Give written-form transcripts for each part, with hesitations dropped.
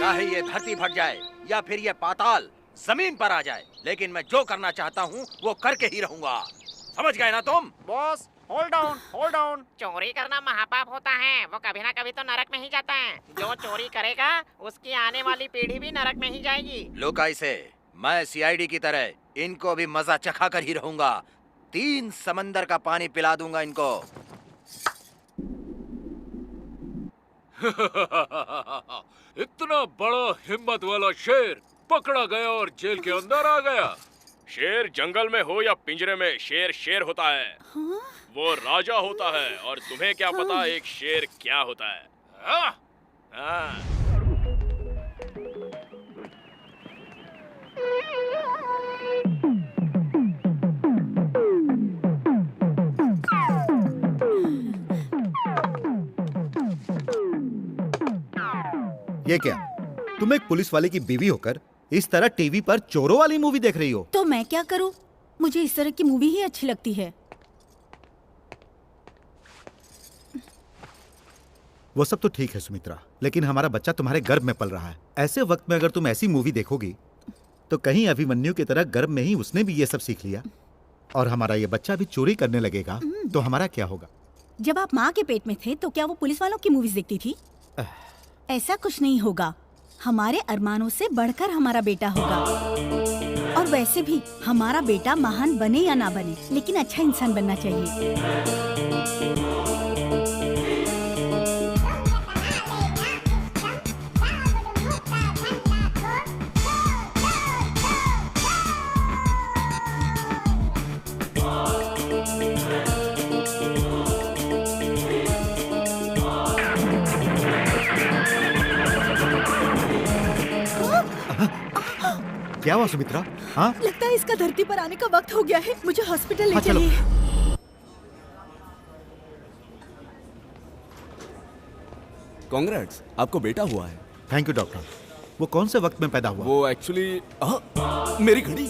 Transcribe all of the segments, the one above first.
चाहे ये धरती फट जाए या फिर ये पाताल जमीन पर आ जाए, लेकिन मैं जो करना चाहता हूँ वो करके ही रहूंगा। समझ गए ना तुम? Boss hold down, hold down. चोरी करना महापाप होता है, वो कभी ना कभी तो नरक में ही जाता है। जो चोरी करेगा उसकी आने वाली पीढ़ी भी नरक में ही जाएगी। लुका इसे, मैं सीआईडी की तरह इनको भी मजा चखा कर ही रहूंगा। 3 समंदर का पानी पिला दूंगा इनको। इतना बड़ा हिम्मत वाला शेर पकड़ा गया और जेल के अंदर आ गया। शेर जंगल में हो या पिंजरे में, शेर शेर होता है। हाँ? वो राजा होता है। और तुम्हें क्या पता एक शेर क्या होता है? हाँ? हाँ। ये क्या, तुम एक पुलिस वाले की बीवी होकर इस तरह टीवी पर चोरों वाली मूवी देख रही हो? तो मैं क्या करूं? मुझे इस तरह की मूवी ही अच्छी लगती है। वो सब तो ठीक है सुमित्रा, लेकिन हमारा बच्चा तुम्हारे गर्भ में पल रहा है। ऐसे वक्त में अगर तुम ऐसी मूवी देखोगी तो कहीं अभिमन्यु की तरह गर्भ में ही उसने भी ये सब सीख लिया और हमारा ये बच्चा भी चोरी करने लगेगा तो हमारा क्या होगा? जब आप माँ के पेट में थे तो क्या वो पुलिस वालों की मूवीज देखती थी? ऐसा कुछ नहीं होगा। हमारे अरमानों से बढ़कर हमारा बेटा होगा। और वैसे भी हमारा बेटा महान बने या ना बने, लेकिन अच्छा इंसान बनना चाहिए। क्या हुआ सुमित्रा? हाँ? लगता है इसका धरती पर आने का वक्त हो गया है। मुझे हॉस्पिटल ले हाँ, चलो। चलिए। कांग्रेट्स, आपको बेटा हुआ है। Thank you doctor. वो कौन से वक्त में पैदा हुआ? वो एक्चुअली मेरी घड़ी।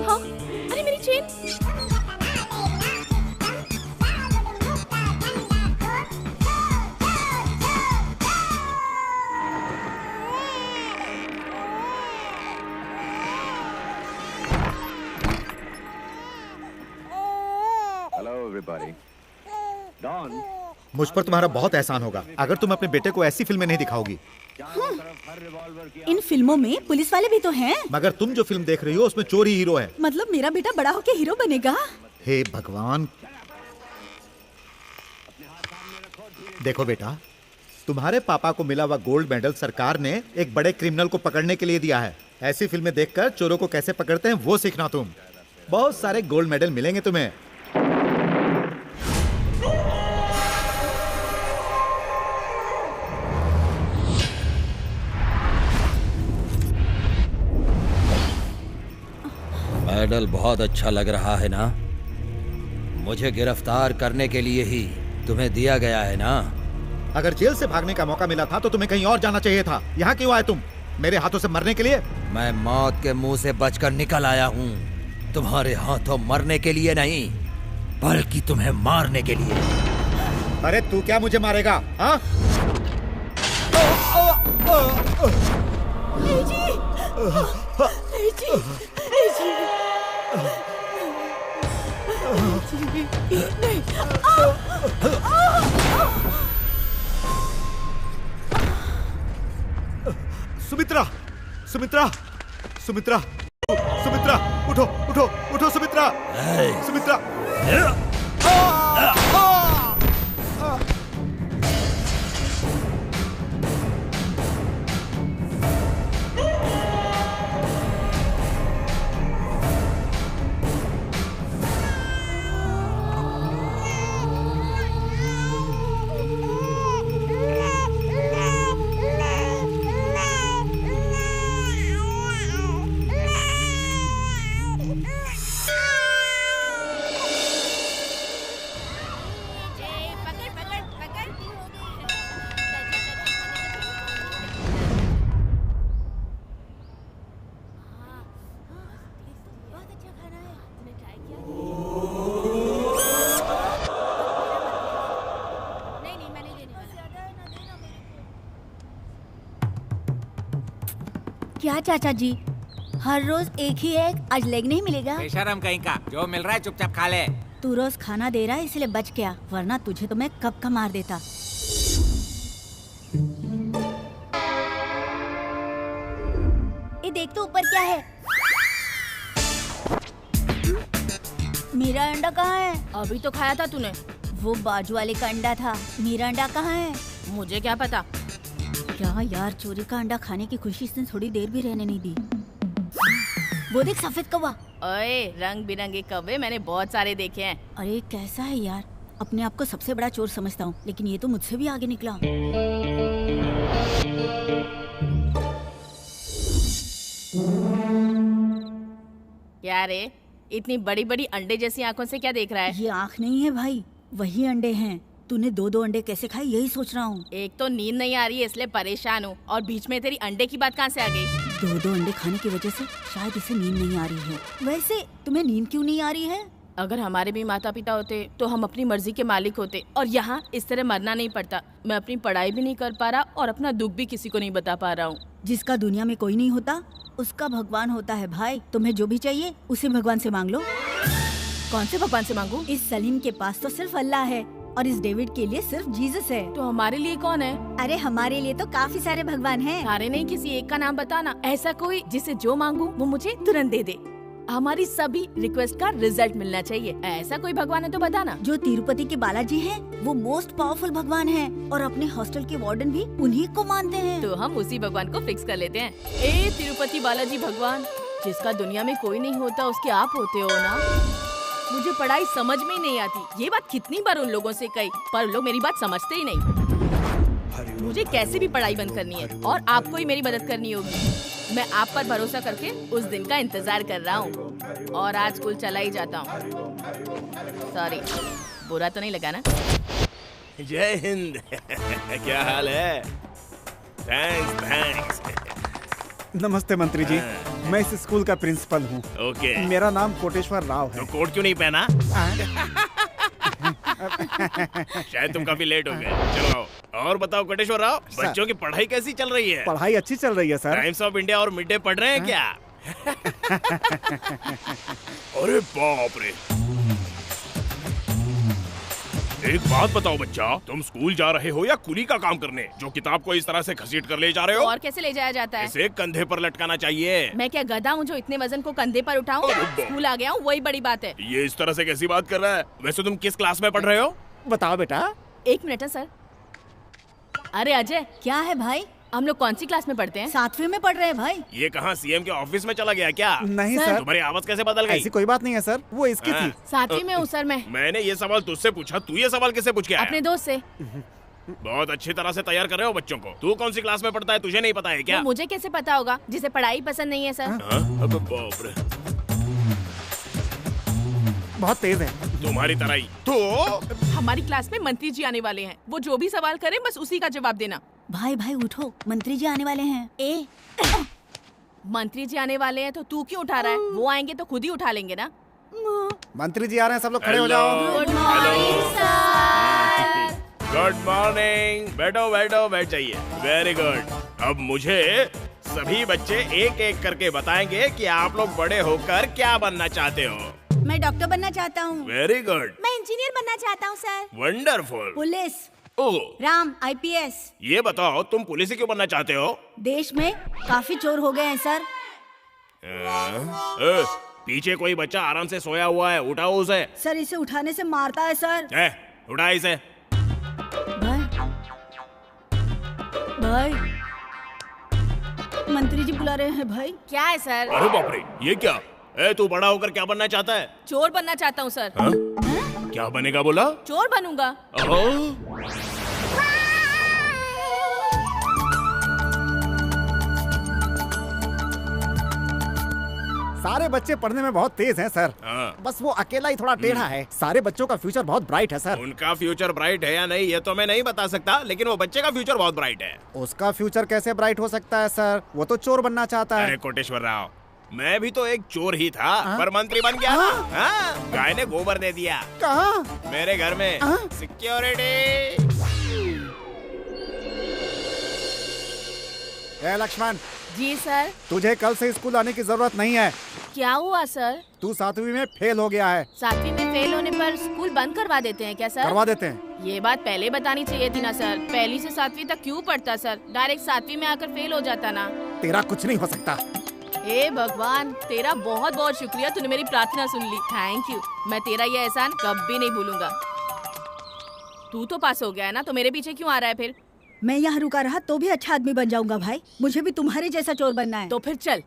हाँ? अरे मेरी चेन। मुझ पर तुम्हारा बहुत एहसान होगा अगर तुम अपने बेटे को ऐसी फिल्में नहीं दिखाओगी। इन फिल्मों में पुलिस वाले भी तो हैं। मगर तुम जो फिल्म देख रही हो उसमें चोर ही हीरो है। मतलब मेरा बेटा बड़ा होके हीरो बनेगा? हे भगवान। देखो बेटा, तुम्हारे पापा को मिला हुआ गोल्ड मेडल सरकार ने एक बड़े क्रिमिनल को पकड़ने के लिए दिया है। ऐसी फिल्में देखकर चोरों को कैसे पकड़ते हैं वो सीखना तुम। बहुत सारे गोल्ड मेडल मिलेंगे तुम्हें। मेडल बहुत अच्छा लग रहा है ना? मुझे गिरफ्तार करने के लिए ही तुम्हें दिया गया है ना? अगर जेल से भागने का मौका मिला था तो तुम्हें कहीं और जाना चाहिए था। यहाँ क्यों आए तुम? मेरे हाथों से मरने के लिए? मैं मौत के मुंह से बचकर निकल आया हूँ। तुम्हारे हाथों मरने के लिए नहीं, बल्कि तुम्हें मारने के लिए। अरे तू क्या मुझे मारेगा? हाँ? सुमित्रा, सुमित्रा, सुमित्रा, सुमित्रा, उठो, उठो, उठो सुमित्रा, सुमित्रा। क्या चाचा जी, हर रोज एक ही एग, आज लेग नहीं मिलेगा? बेशरम कहीं का, जो मिल रहा है चुपचाप खा ले। तू रोज खाना दे रहा है इसलिए बच गया, वरना तुझे तो मैं कब का मार देता। ये देख तो ऊपर क्या है? मेरा अंडा कहाँ है? अभी तो खाया था तूने। वो बाजू वाले का अंडा था, मेरा अंडा कहाँ है? मुझे क्या पता। क्या यार, चोरी का अंडा खाने की खुशी इसने थोड़ी देर भी रहने नहीं दी। वो देख सफेद कौवा। ओए, रंग बिरंगे कौवे मैंने बहुत सारे देखे हैं। अरे कैसा है यार, अपने आप को सबसे बड़ा चोर समझता हूँ, लेकिन ये तो मुझसे भी आगे निकला। क्या रे, इतनी बड़ी बड़ी अंडे जैसी आंखों से क्या देख रहा है? ये आँख नहीं है भाई, वही अंडे हैं। तूने दो दो अंडे कैसे खाए यही सोच रहा हूँ। एक तो नींद नहीं आ रही है इसलिए परेशान हूँ, और बीच में तेरी अंडे की बात कहाँ से आ गई? दो दो अंडे खाने की वजह से शायद इसे नींद नहीं आ रही है। वैसे तुम्हें नींद क्यों नहीं आ रही है? अगर हमारे भी माता पिता होते तो हम अपनी मर्जी के मालिक होते, और यहाँ इस तरह मरना नहीं पड़ता। मैं अपनी पढ़ाई भी नहीं कर पा रहा और अपना दुख भी किसी को नहीं बता पा रहा हूँ। जिसका दुनिया में कोई नहीं होता उसका भगवान होता है भाई। तुम्हें जो भी चाहिए उसे भगवान से मांग लो। कौन से भगवान से मांगू? इस सलीम के पास तो सिर्फ अल्लाह है और इस डेविड के लिए सिर्फ जीसस है। तो हमारे लिए कौन है? अरे हमारे लिए तो काफी सारे भगवान हैं। सारे नहीं, किसी एक का नाम बताना, ऐसा कोई जिसे जो मांगू वो मुझे तुरंत दे दे। हमारी सभी रिक्वेस्ट का रिजल्ट मिलना चाहिए। ऐसा कोई भगवान है तो बताना। जो तिरुपति के बालाजी हैं, वो मोस्ट पावरफुल भगवान हैं और अपने हॉस्टल के वार्डन भी उन्हीं को मानते हैं। तो हम उसी भगवान को फिक्स कर लेते हैं। ए तिरुपति बालाजी भगवान, जिसका दुनिया में कोई नहीं होता उसके आप होते हो ना। मुझे पढ़ाई समझ में ही नहीं आती। ये बात कितनी बार उन लोगों से कही, पर लोग मेरी बात समझते ही नहीं। मुझे कैसे भी पढ़ाई बंद करनी है और आपको ही मेरी मदद करनी होगी। मैं आप पर भरोसा करके उस दिन का इंतजार कर रहा हूँ और आज स्कूल चला ही जाता हूँ। सॉरी, बुरा तो नहीं लगा ना? जय हिंद। क्या हाल है? थैंक्स। नमस्ते मंत्री जी, मैं इस स्कूल का प्रिंसिपल हूँ। ओके। मेरा नाम कोटेश्वर राव है। तो कोट क्यों नहीं पहना? शायद तुम काफी लेट हो गए। चलो आओ। और बताओ कोटेश्वर राव, बच्चों की पढ़ाई कैसी चल रही है? पढ़ाई अच्छी चल रही है सर। टाइम्स ऑफ इंडिया और मिड डे पढ़ रहे हैं क्या? अरे बाप रे। एक बात बताओ बच्चा, तुम स्कूल जा रहे हो या कुली का काम करने, जो किताब को इस तरह से घसीट कर ले जा रहे हो? और कैसे ले जाया जाता है? इसे कंधे पर लटकाना चाहिए। मैं क्या गधा हूँ जो इतने वजन को कंधे पर उठाऊं? स्कूल आ गया हूँ, वही बड़ी बात है। ये इस तरह से कैसी बात कर रहा है? वैसे तुम किस क्लास में पढ़ रहे हो? बताओ बेटा। 1 मिनट है सर। अरे अजय, क्या है भाई? हम लोग कौन सी क्लास में पढ़ते हैं? 7वीं में पढ़ रहे हैं भाई। ये कहाँ सीएम के ऑफिस में चला गया क्या? नहीं सर। तुम्हारी आवाज कैसे बदल गई? ऐसी कोई बात नहीं है सर, वो इसकी थी। 7वीं में हूँ सर मैं। मैंने ये सवाल तुझसे पूछा, तू ये सवाल किससे पूछ के आया? अपने दोस्त से। बहुत अच्छी तरह से तैयार कर रहे हो बच्चों को। तू कौन सी क्लास में पढ़ता है, तुझे नहीं पता है क्या? वो मुझे कैसे पता होगा, जिसे पढ़ाई पसंद नहीं है सर। अबे बाप रे, बहुत तेज है। तुम्हारी तरह ही। तो हमारी क्लास में मंत्री जी आने वाले हैं, वो जो भी सवाल करें बस उसी का जवाब देना। भाई भाई उठो, मंत्री जी आने वाले हैं। ए मंत्री जी आने वाले हैं तो तू क्यों उठा रहा है? वो आएंगे तो खुद ही उठा लेंगे ना। मंत्री जी आ रहे हैं, सब लोग खड़े हो जाओ। Good morning sir. Good morning. बैठो बैठो, बैठ जाइए। Very good. अब मुझे सभी बच्चे एक एक करके बताएंगे कि आप लोग बड़े होकर क्या बनना चाहते हो। मैं डॉक्टर बनना चाहता हूँ। Very good. मैं इंजीनियर बनना चाहता हूँ सर। वंडरफुल। पुलिस। ओह, राम IPS। ये बताओ तुम पुलिस क्यों बनना चाहते हो? देश में काफी चोर हो गए हैं सर। पीछे कोई बच्चा आराम से सोया हुआ है, उठाओ उसे। सर इसे उठाने से मारता है सर। उठा इसे। भाई भाई, मंत्री जी बुला रहे हैं भाई। क्या है सर? अरे बाप रे, ये क्या? तू बड़ा होकर क्या बनना चाहता है? चोर बनना चाहता हूँ सर। क्या बनेगा बोला? चोर बनूंगा। सारे बच्चे पढ़ने में बहुत तेज हैं सर। बस वो अकेला ही थोड़ा टेढ़ा है। सारे बच्चों का फ्यूचर बहुत ब्राइट है सर। उनका फ्यूचर ब्राइट है या नहीं ये तो मैं नहीं बता सकता, लेकिन वो बच्चे का फ्यूचर बहुत ब्राइट है। उसका फ्यूचर कैसे ब्राइट हो सकता है सर? वो तो चोर बनना चाहता है। अरे कोटेश्वर राव, मैं भी तो एक चोर ही था, पर मंत्री बन गया ना। गाय ने गोबर दे दिया। कहाँ? मेरे घर में। सिक्योरिटी। लक्ष्मण, जी सर। तुझे कल से स्कूल आने की जरूरत नहीं है। क्या हुआ सर? तू 7वीं में फेल हो गया है। 7वीं में फेल होने पर स्कूल बंद करवा देते हैं क्या सर? करवा देते हैं। ये बात पहले बतानी चाहिए थी ना सर। पहली से 7वीं तक क्यों पढ़ता सर? डायरेक्ट 7वीं में आकर फेल हो जाता ना। तेरा कुछ नहीं हो सकता। हे भगवान, तेरा बहुत बहुत शुक्रिया, तूने मेरी प्रार्थना सुन ली। Thank you. मैं तेरा ये एहसान कभी नहीं भूलूंगा। तू तो पास हो गया है ना, तो मेरे पीछे क्यों आ रहा है फिर? मैं यहाँ रुका रहा तो भी अच्छा आदमी बन जाऊंगा भाई। मुझे भी तुम्हारे जैसा चोर बनना है। तो फिर चल।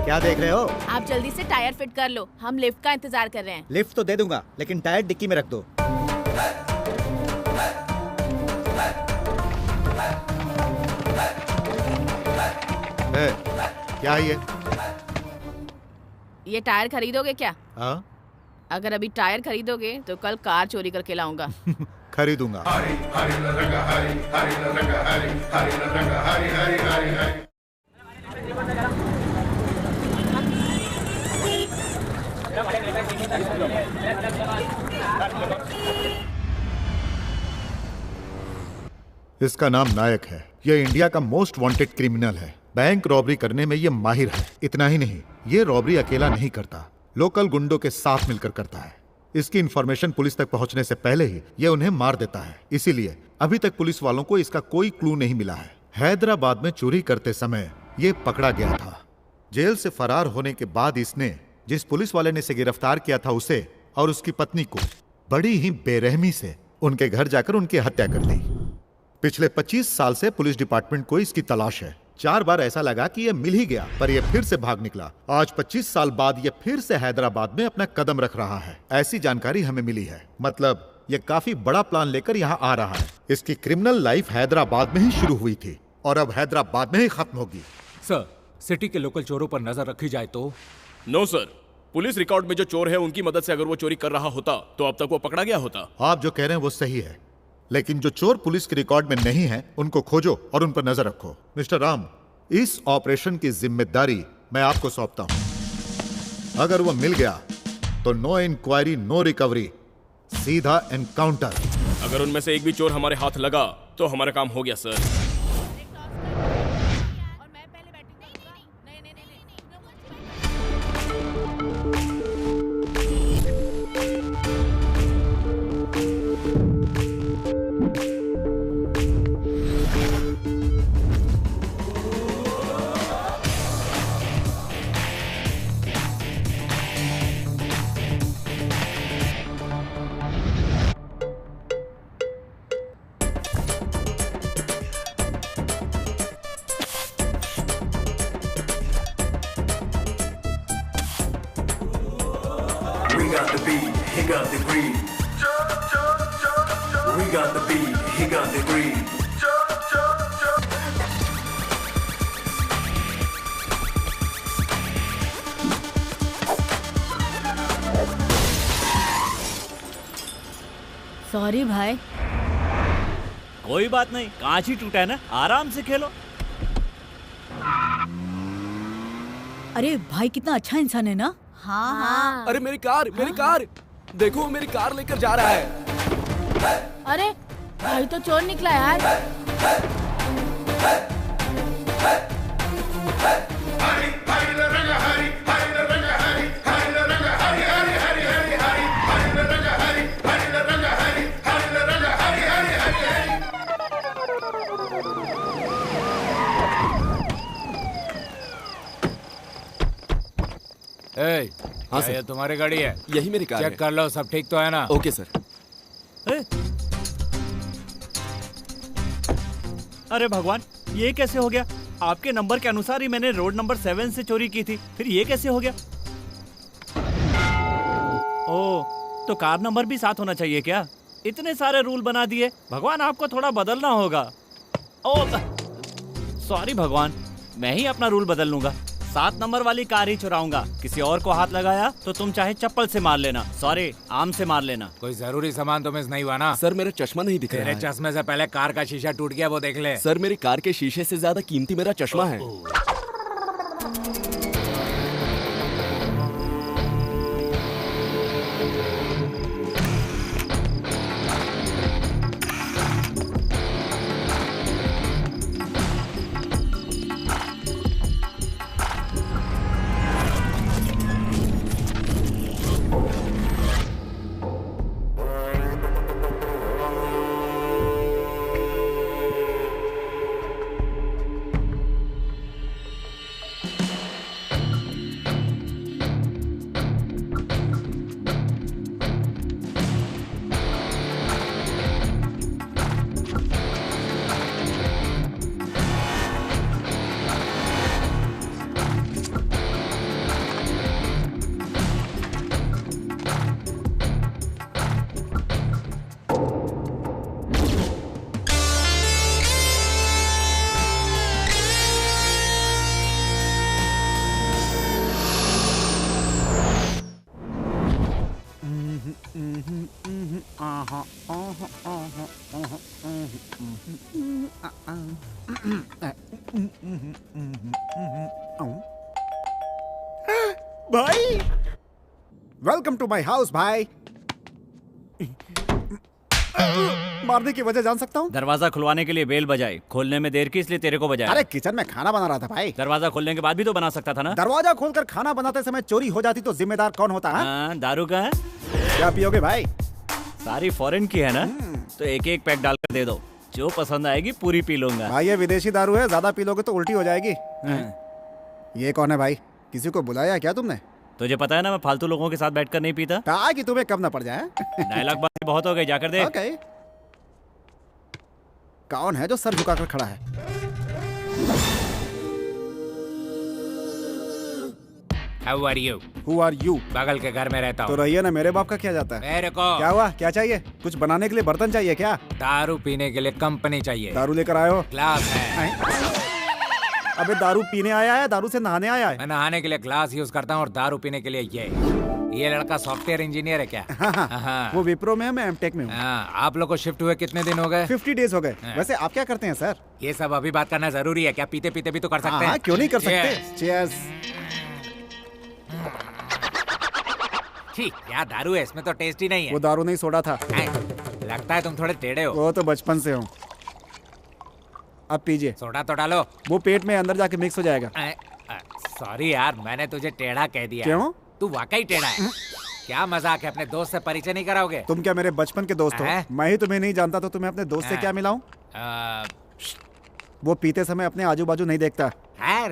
क्या देख रहे हो? आप जल्दी से टायर फिट कर लो, हम लिफ्ट का इंतजार कर रहे हैं। लिफ्ट तो दे दूंगा, लेकिन टायर डिक्की में रख दो। क्या है ये टायर खरीदोगे क्या? हाँ? अगर अभी टायर खरीदोगे तो कल कार चोरी करके लाऊंगा। खरीदूंगा। इसका नाम नायक है। ये इंडिया का मोस्ट वांटेड क्रिमिनल है। बैंक रॉबरी करने में ये माहिर है। इतना ही नहीं, ये रॉबरी अकेला नहीं करता, लोकल गुंडों के साथ मिलकर करता है। इसकी इंफॉर्मेशन पुलिस तक पहुंचने से पहले ही ये उन्हें मार देता है। इसीलिए अभी तक पुलिस वालों को इसका कोई क्लू नहीं मिला है। हैदराबाद में चोरी करते समय ये पकड़ा गया था। जेल से फरार होने के बाद इसने जिस पुलिस वाले ने इसे गिरफ्तार किया था उसे और उसकी पत्नी को बड़ी ही बेरहमी से उनके घर जाकर उनकी हत्या कर दी। पिछले 25 साल से पुलिस डिपार्टमेंट को इसकी तलाश है। 4 बार ऐसा लगा कि ये मिल ही गया, पर ये फिर से भाग निकला। आज 25 साल बाद ये फिर से हैदराबाद में अपना कदम रख रहा है। ऐसी जानकारी हमें मिली है। मतलब ये काफी बड़ा प्लान लेकर यहाँ आ रहा है। इसकी क्रिमिनल लाइफ हैदराबाद में ही शुरू हुई थी और अब हैदराबाद में ही खत्म होगी। सर, सिटी के लोकल चोरों पर नजर रखी जाए तो? नो सर, पुलिस रिकॉर्ड में जो चोर है उनकी मदद से अगर वो चोरी कर रहा होता तो अब तक वो पकड़ा गया होता। आप जो कह रहे हैं वो सही है, लेकिन जो चोर पुलिस के रिकॉर्ड में नहीं है उनको खोजो और उन पर नजर रखो। मिस्टर राम, इस ऑपरेशन की जिम्मेदारी मैं आपको सौंपता हूं। अगर वो मिल गया तो नो इंक्वायरी नो रिकवरी, सीधा एनकाउंटर। अगर उनमें से एक भी चोर हमारे हाथ लगा तो हमारा काम हो गया sir. We got the beat, he got the greed. We got the beat, he got the greed. Sorry भाई। कोई बात नहीं, कांच ही टूटा है ना, आराम से खेलो। अरे भाई कितना अच्छा इंसान है ना। हाँ हाँ। अरे मेरी कार देखो, मेरी कार लेकर जा रहा है। अरे भाई तो चोर निकला यार। हाँ सर, ये तुम्हारी गाड़ी है? यही मेरी कार है। चेक कर लो, सब ठीक तो है ना? Okay sir. अरे भगवान, ये कैसे हो गया? आपके नंबर के अनुसार ही मैंने रोड नंबर 7 से चोरी की थी, फिर ये कैसे हो गया? ओह, तो कार नंबर भी साथ होना चाहिए क्या? इतने सारे रूल बना दिए, भगवान आपको थोड़ा बदलना होगा। ओह सॉरी भगवान, मैं ही अपना रूल बदल लूंगा। 7 नंबर वाली कार ही चुराऊंगा। किसी और को हाथ लगाया तो तुम चाहे चप्पल से मार लेना, सॉरी आम से मार लेना। कोई जरूरी सामान तो मिस नहीं हुआ ना? सर मेरा चश्मा नहीं दिख रहा है। तेरे चश्मे से पहले कार का शीशा टूट गया, वो देख ले। सर मेरी कार के शीशे से ज्यादा कीमती मेरा चश्मा है। वेलकम टू माय हाउस भाई। मारने की वजह जान सकता हूँ? दरवाजा खुलवाने के लिए बेल बजाई, खोलने में देर की इसलिए तेरे को बजाया। अरे किचन में खाना बना रहा था भाई। दरवाजा खोलने के बाद भी तो बना सकता था ना। दरवाजा खोलकर खाना बनाते समय चोरी हो जाती तो जिम्मेदार कौन होता है? दारू का है? क्या पियोगे भाई? सारी फॉरेन की है ना, तो एक एक पैक डालकर दे दो, जो पसंद आएगी पूरी पी लूंगा। भाई ये विदेशी दारू है, ज्यादा पी लोगे तो उल्टी हो जाएगी। ये कौन है भाई? किसी को बुलाया क्या तुमने? तुझे पता है ना मैं फालतू लोगों के साथ बैठकर नहीं पीता। कहा कि तुम्हें कब ना पड़ जाए। डायलॉग बात बहुत हो गई, जाकर देख। ओके। कौन है जो सर झुकाकर खड़ा है? How are you? Who are you? बगल के घर में रहता हूँ। तो रहिए ना, मेरे बाप का क्या जाता है? मेरे को क्या हुआ? क्या चाहिए? कुछ बनाने के लिए बर्तन चाहिए क्या? दारू पीने के लिए कंपनी चाहिए। दारू लेकर आए हो? ग्लास है। अबे दारू पीने आया है, दारू से नहाने आया है? मैं नहाने के लिए ग्लास यूज करता हूँ और दारू पीने के लिए ये लड़का सॉफ्टवेयर इंजीनियर है क्या? हाँ। वो विप्रो में है, मैं एमटेक में हूँ। आप लोग को शिफ्ट हुए कितने दिन हो गए? 50 डेज हो गए। वैसे आप क्या करते हैं सर? ये सब अभी बात करना जरूरी है क्या? पीते पीते भी तो कर सकते हैं। क्यों नहीं कर सकते? चीयर्स। क्या दारू है, इसमें तो टेस्ट ही नहीं है। वो दारू नहीं सोडा था। लगता है तुम थोड़े टेढ़े हो। वो तो बचपन से हूँ। अब पीजिए। सोडा तो डालो। वो पेट में अंदर जाके मिक्स हो जाएगा। सॉरी यार, मैंने तुझे टेढ़ा कह दिया। क्यों? तू वाकई टेढ़ा है। क्या मजाक है, अपने दोस्त से परिचय नहीं कराओगे? तुम क्या मेरे बचपन के दोस्त हो? मैं ही तुम्हें नहीं जानता तो तुम्हें अपने दोस्त से क्या मिलाऊं? वो पीते समय अपने आजू बाजू नहीं देखता।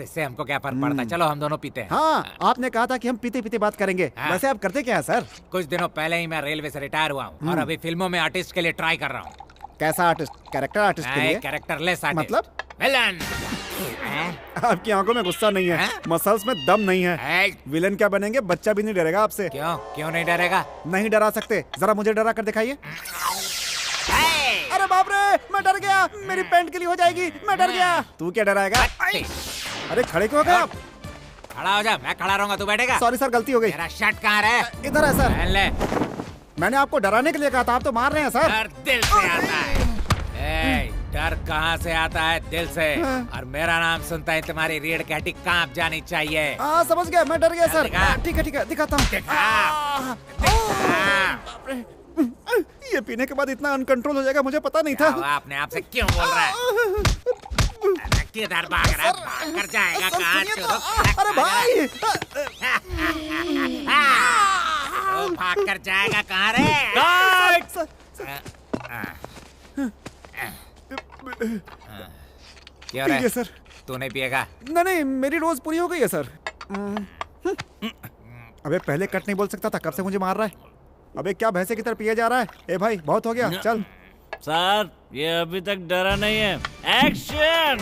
इससे हमको क्या फर्क पड़ता है? चलो हम दोनों पीते हैं। हाँ, आपने कहा था कि हम पीते पीते बात करेंगे। वैसे आप करते क्या है सर? कुछ दिनों पहले ही मैं रेलवे से रिटायर हुआ हूँ और अभी फिल्मों में आर्टिस्ट के लिए ट्राई कर रहा हूँ। कैसा आर्टिस्ट? कैरेक्टर आर्टिस्ट के लिए? Characterless artist. मतलब? विलन। आपकी आंखों में गुस्सा नहीं है, मसल्स में दम नहीं है। विलन क्या बनेंगे? बच्चा भी नहीं डरेगा आपसे। क्यों नहीं डरेगा? नहीं डरा सकते। जरा मुझे डरा कर दिखाइए। अरे बाप रे, मैं डर गया। मेरी पैंट गिली हो जाएगी। मैं डर गया। तू क्या डराएगा? अरे खड़े क्यों हो गए आप? खड़ा हो जा, मैं खड़ा रहूंगा, तू बैठेगा। सॉरी सर, गलती हो गई। मेरा शर्ट कहाँ है? इधर है सर। ले। मैंने आपको डराने के लिए कहा था, आप तो मार रहे हैं सर। डर दिल से आता है। डर कहाँ से आता है? दिल से। और मेरा नाम सुनता है तुम्हारी रीढ़ की हड्डी कांप जानी चाहिए। समझ गया, मैं डर गया सर। ठीक है, दिखाता हूँ। ये पीने के बाद इतना अनकंट्रोल हो जाएगा मुझे पता नहीं था। आपने आपसे क्यों बोल रहा है? किधर भाग रहा है? भाग कर जाएगा कहाँ? अरे भाई, भाग कर जाएगा कहाँ रे? क्यों रे? सर तू नहीं पिएगा? नहीं, मेरी रोज पूरी हो गई है सर। अबे पहले कट नहीं बोल सकता था, कब से मुझे मार रहा है? अबे क्या भैंसे की तरह पिए जा रहा है? ए भाई बहुत हो गया, चल। सर ये अभी तक डरा नहीं है। एक्शन!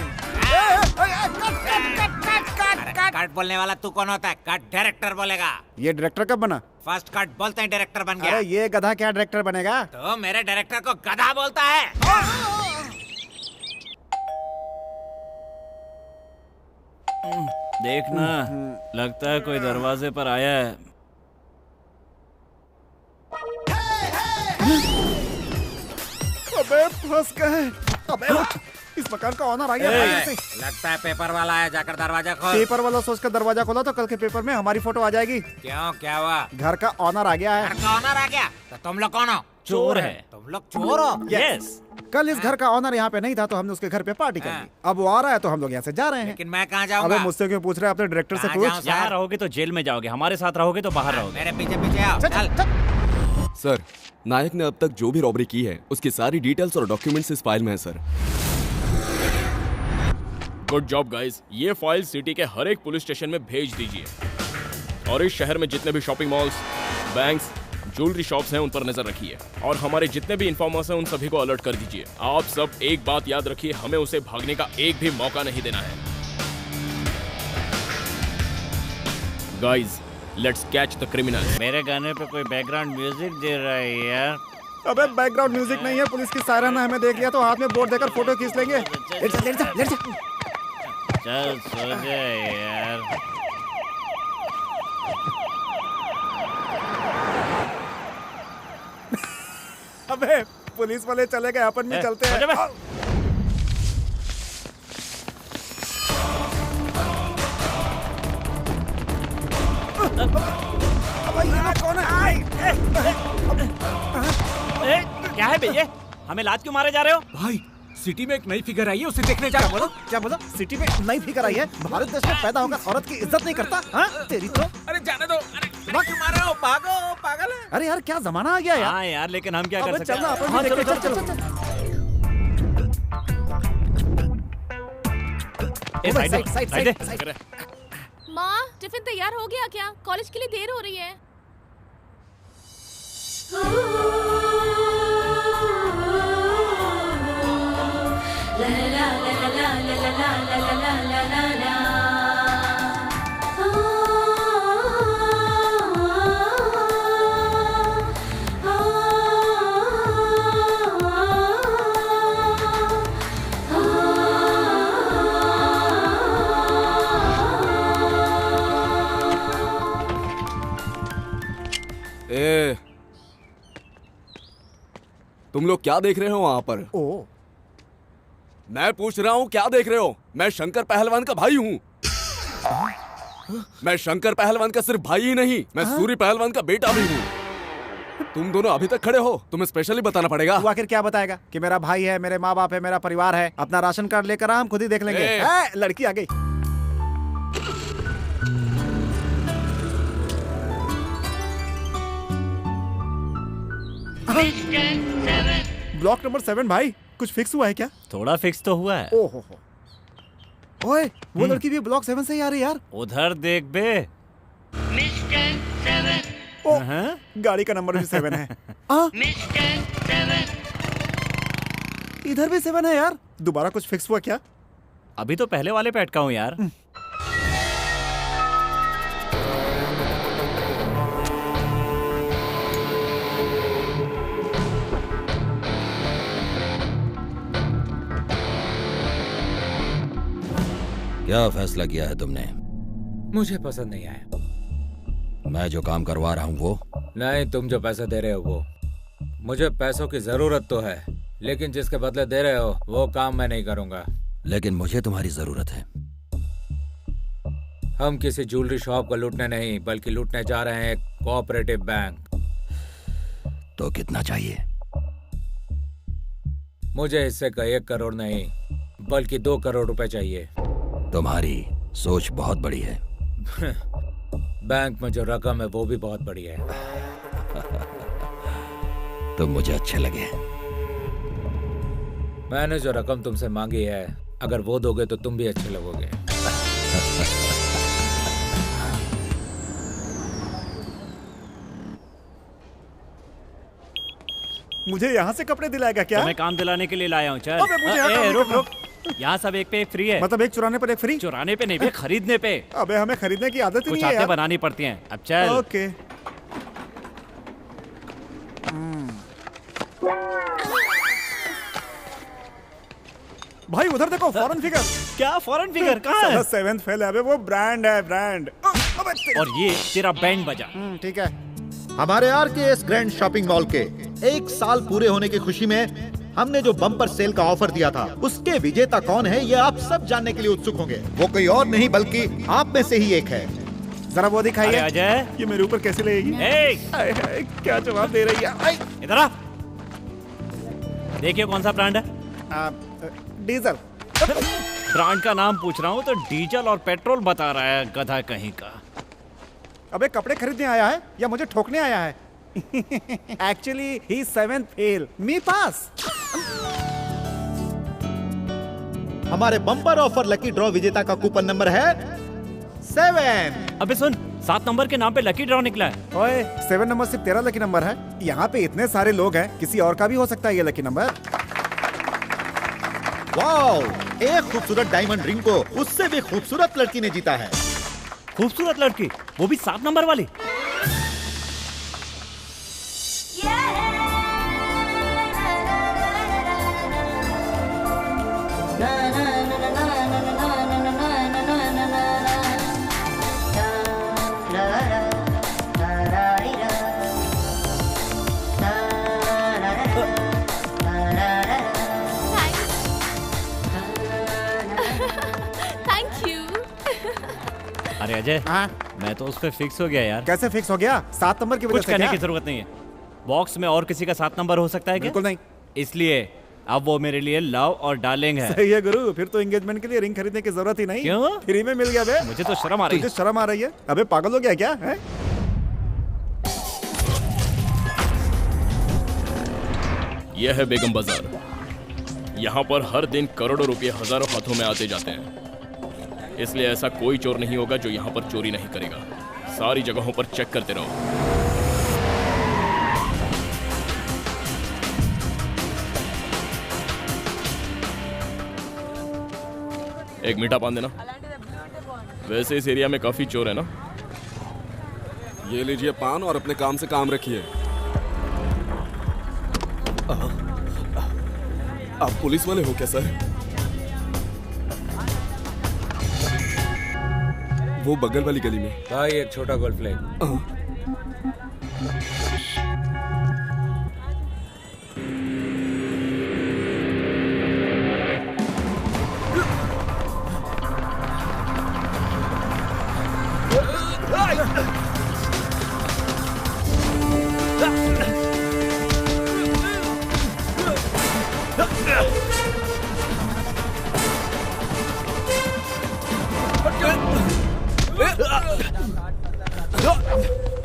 कट बोलने वाला तू कौन होता है? कट डायरेक्टर बोलेगा। ये डायरेक्टर कब बना? फर्स्ट कट बोलते हैं डायरेक्टर बन गया। अरे ये गधा क्या डायरेक्टर बनेगा? तो मेरे डायरेक्टर को गधा बोलता है। देखना, लगता है कोई दरवाजे पर आया है। अबे फंस गए। अबे उठ, इस मकान का ऑनर आ गया। लगता है पेपर वाला है, जाकर दरवाजा खोल। पेपर वाला सोचकर दरवाजा खोला तो कल के पेपर में हमारी फोटो आ जाएगी। क्यों, क्या हुआ? घर का ऑनर आ गया है। घर का ऑनर आ गया? तो तुम लोग कौन हो? चोर है। तुम लोग चोर हो? यस। कल इस घर का ऑनर यहाँ पे नहीं था तो हमने उसके घर पे पार्टी कर ली। अब वो आ रहा है तो हम लोग यहाँ से जा रहे हैं। लेकिन मैं कहाँ जाऊँगा? अबे मुझसे क्यों पूछ रहे हैं? अपने डायरेक्टर से पूछ। यहाँ रहोगे तो जेल में जाओगे, हमारे साथ रहोगे तो बाहर रहोगे। मेरे पीछे पीछे आओ। सर, नायक ने अब तक जो भी रॉबरी की है उसकी सारी डिटेल्स और डॉक्यूमेंट्स इस फाइल में है सर। Good job guys. ये फाइल सिटी के हर एक पुलिस स्टेशन में भेज दीजिए और इस शहर में जितने भी shopping malls, banks, jewellery shops हैं उन पर नजर रखिए और हमारे जितने भी इन्फॉर्मर्स हैं उन सभी को अलर्ट कर दीजिए। आप सब एक बात याद रखिए, हमें उसे भागने का एक भी मौका नहीं देना है। Guys, let's catch the criminal. मेरे गाने पे कोई बैकग्राउंड म्यूजिक दे रहा है यार। अबे बैकग्राउंड म्यूजिक नहीं है, पुलिस की सायरन हमें देख लिया तो हाथ में बोर्ड देकर फोटो खींच लेंगे। चल सो जा यार। अबे पुलिस वाले चले गए, अपन भी चलते हैं। कौन है? क्या है भैया, हमें लात क्यों मारे जा रहे हो? भाई सिटी में एक नई फिगर आई है, उसे देखने जा रहा हूँ। क्या बोला? सिटी में नई फिगर आई है? भारत देश में पैदा होकर औरत की इज्जत नहीं करता? हाँ तेरी तो। अरे जाने दो, अरे क्यों मार रहे हो? भागो, पागल है। अरे यार क्या जमाना आ गया यार। हाँ यार, लेकिन हम क्या कर सकते हैं? चलना अपन हाँ, भी चलो, देखें, चलो, चल। साइड। माँ, टिफिन तैयार हो गया क्या? कॉलेज के लिए देर हो रही है। ए, तुम लोग क्या देख रहे हो वहां पर? ओ, मैं पूछ रहा हूँ क्या देख रहे हो? मैं शंकर पहलवान का भाई हूँ। मैं शंकर पहलवान का सिर्फ भाई ही नहीं, मैं सूरी पहलवान का बेटा भी हूँ। तुम दोनों अभी तक खड़े हो, तुम्हें स्पेशली बताना पड़ेगा। तू आखिर क्या बताएगा? कि मेरा भाई है, मेरे माँ बाप है, मेरा परिवार है। अपना राशन कार्ड लेकर हम खुद ही देख लेंगे। लड़की आ गई। ब्लॉक नंबर 7 भाई, कुछ फिक्स हुआ है क्या? थोड़ा फिक्स तो हुआ है। ओहो, ओए वो लड़की भी ब्लॉक 7 से ही आ रही है यार। उधर देख बे। ओ, गाड़ी का नंबर भी 7 है। इधर भी 7 है यार। दोबारा कुछ फिक्स हुआ क्या? अभी तो पहले वाले पे अटका हूँ यार। क्या फैसला किया है तुमने? मुझे पसंद नहीं आया। मैं जो काम करवा रहा हूँ वो? नहीं, तुम जो पैसा दे रहे हो वो। मुझे पैसों की जरूरत तो है, लेकिन जिसके बदले दे रहे हो वो काम मैं नहीं करूँगा। लेकिन मुझे तुम्हारी जरूरत है। हम किसी ज्वेलरी शॉप को लूटने नहीं, बल्कि लूटने जा रहे हैं एक कोऑपरेटिव बैंक। तो कितना चाहिए? मुझे इससे का 1 करोड़ नहीं, बल्कि 2 करोड़ रुपए चाहिए। तुम्हारी सोच बहुत बड़ी है। बैंक में जो रकम है वो भी बहुत बड़ी है। तुम मुझे अच्छे लगे। मैंने जो रकम तुमसे मांगी है, अगर वो दोगे तो तुम भी अच्छे लगोगे। मुझे यहाँ से कपड़े दिलाएगा क्या? मैं काम दिलाने के लिए लाया हूँ। चल। अबे मुझे यहाँ काम रुक दिलाना। रुक, यहाँ सब एक पे एक फ्री है। मतलब एक चुराने पर एक फ्री? चुराने पे नहीं बे, खरीदने पे। अबे हमें खरीदने की आदत ही कुछ नहीं है आदतें यार। बनानी पड़ती हैं। अब चल। ओके। भाई उधर देखो, फॉरेन फिगर। क्या फॉरेन फिगर? कहाँ है? 7th फेल है अबे, वो ब्रांड है, ब्रांड। और ये तेरा बैंड बजा। ठीक है। हमारे आरकेएस ग्रैंड शॉपिंग मॉल के 1 साल पूरे होने की खुशी में हमने जो बम्पर सेल का ऑफर दिया था, उसके विजेता कौन है ये आप सब जानने के लिए उत्सुक होंगे। वो कोई और नहीं बल्कि आप में से ही एक है। जरा वो दिखाइए। अजय, ये मेरे ऊपर कैसे लगेगी? क्या जवाब दे रही है? इधर आ। देखिए कौन सा ब्रांड है? डीजल। ब्रांड का नाम पूछ रहा हूँ तो डीजल और पेट्रोल बता रहा है, गधा कहीं का। अबे कपड़े खरीदने आया है या मुझे ठोकने आया है? Actually, he's 7th fail. Me pass. हमारे बम्पर ऑफर लकी ड्रॉ विजेता का कूपन नंबर है 7। अबे सुन, 7 नंबर के नाम पे लकी ड्रॉ निकला है। ओए, 7 नंबर सिर्फ तेरा लकी नंबर है। यहाँ पे इतने सारे लोग हैं, किसी और का भी हो सकता है ये लकी नंबर। वाओ, एक खूबसूरत डायमंड रिंग को उससे भी खूबसूरत लड़की ने जीता है। खूबसूरत लड़की, वो भी 7 नंबर वाली। Thank you. अरे अजय, मैं तो उस पे फिक्स हो गया यार। कैसे फिक्स हो गया? 7 नंबर की वजह कुछ से करने क्या? की जरूरत नहीं है। बॉक्स में और किसी का 7 नंबर हो सकता है क्या? बिल्कुल नहीं। इसलिए अब वो मेरे लिए लव और डार्लिंग है। सही है गुरु, फिर तो एंगेजमेंट के लिए रिंग खरीदने की जरूरत ही नहीं। क्यों? फ्री में मिल गया बे। मुझे तो शर्म आ रही है। तुझे शर्म आ रही है? अबे पागल हो गया क्या है? यह है बेगम बाजार। यहाँ पर हर दिन करोड़ों रुपए हजारों हाथों में आते जाते हैं, इसलिए ऐसा कोई चोर नहीं होगा जो यहाँ पर चोरी नहीं करेगा। सारी जगहों पर चेक करते रहो। एक मीठा पान देना। वैसे इस एरिया में काफी चोर है ना? ये लीजिए पान और अपने काम से काम रखिए। आप पुलिस वाले हो क्या सर? वो बगल वाली गली में। भाई एक छोटा गोल्फ ले।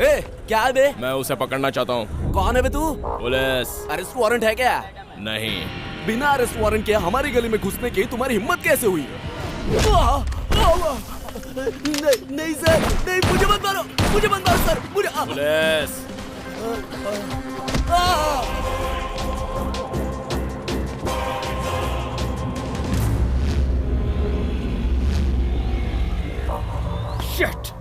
ए, क्या है बे? मैं उसे पकड़ना चाहता हूँ। कौन है बे तू? पुलिस। अरेस्ट वारंट है क्या? नहीं। बिना अरेस्ट वारंट के हमारी गली में घुसने की तुम्हारी हिम्मत कैसे हुई? नहीं सर, नहीं, मुझे मत मारो, मुझे मत मारो सर, मुझे। पुलिस। शिट।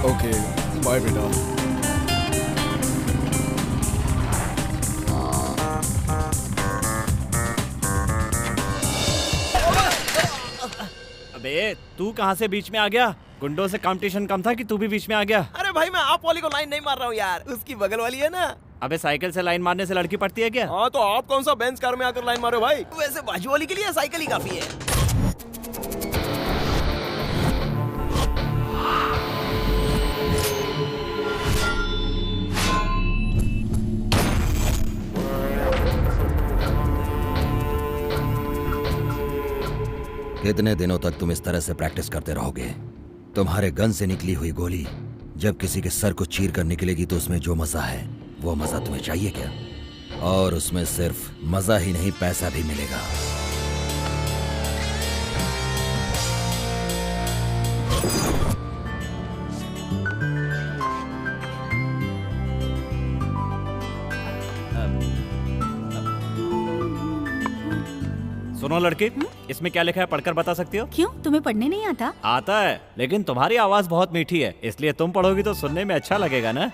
ओके, बाय बेटा। अबे तू कहाँ से बीच में आ गया? गुंडों से कंपटीशन कम था कि तू भी बीच में आ गया? अरे भाई मैं आप वाली को लाइन नहीं मार रहा हूँ यार, उसकी बगल वाली है ना। अबे साइकिल से लाइन मारने से लड़की पड़ती है क्या? हाँ तो आप कौन सा बेंच कार में आकर लाइन मारो भाई? वैसे बाजू वाली के लिए साइकिल ही काफी है। कितने दिनों तक तुम इस तरह से प्रैक्टिस करते रहोगे? तुम्हारे गन से निकली हुई गोली जब किसी के सर को चीर कर निकलेगी तो उसमें जो मजा है वो मजा तुम्हें चाहिए क्या? और उसमें सिर्फ मजा ही नहीं, पैसा भी मिलेगा। सुनो लड़की, इसमें क्या लिखा है पढ़कर बता सकती हो? क्यों, तुम्हें पढ़ने नहीं आता? आता है, लेकिन तुम्हारी आवाज बहुत मीठी है, इसलिए तुम पढ़ोगी तो सुनने में अच्छा लगेगा ना।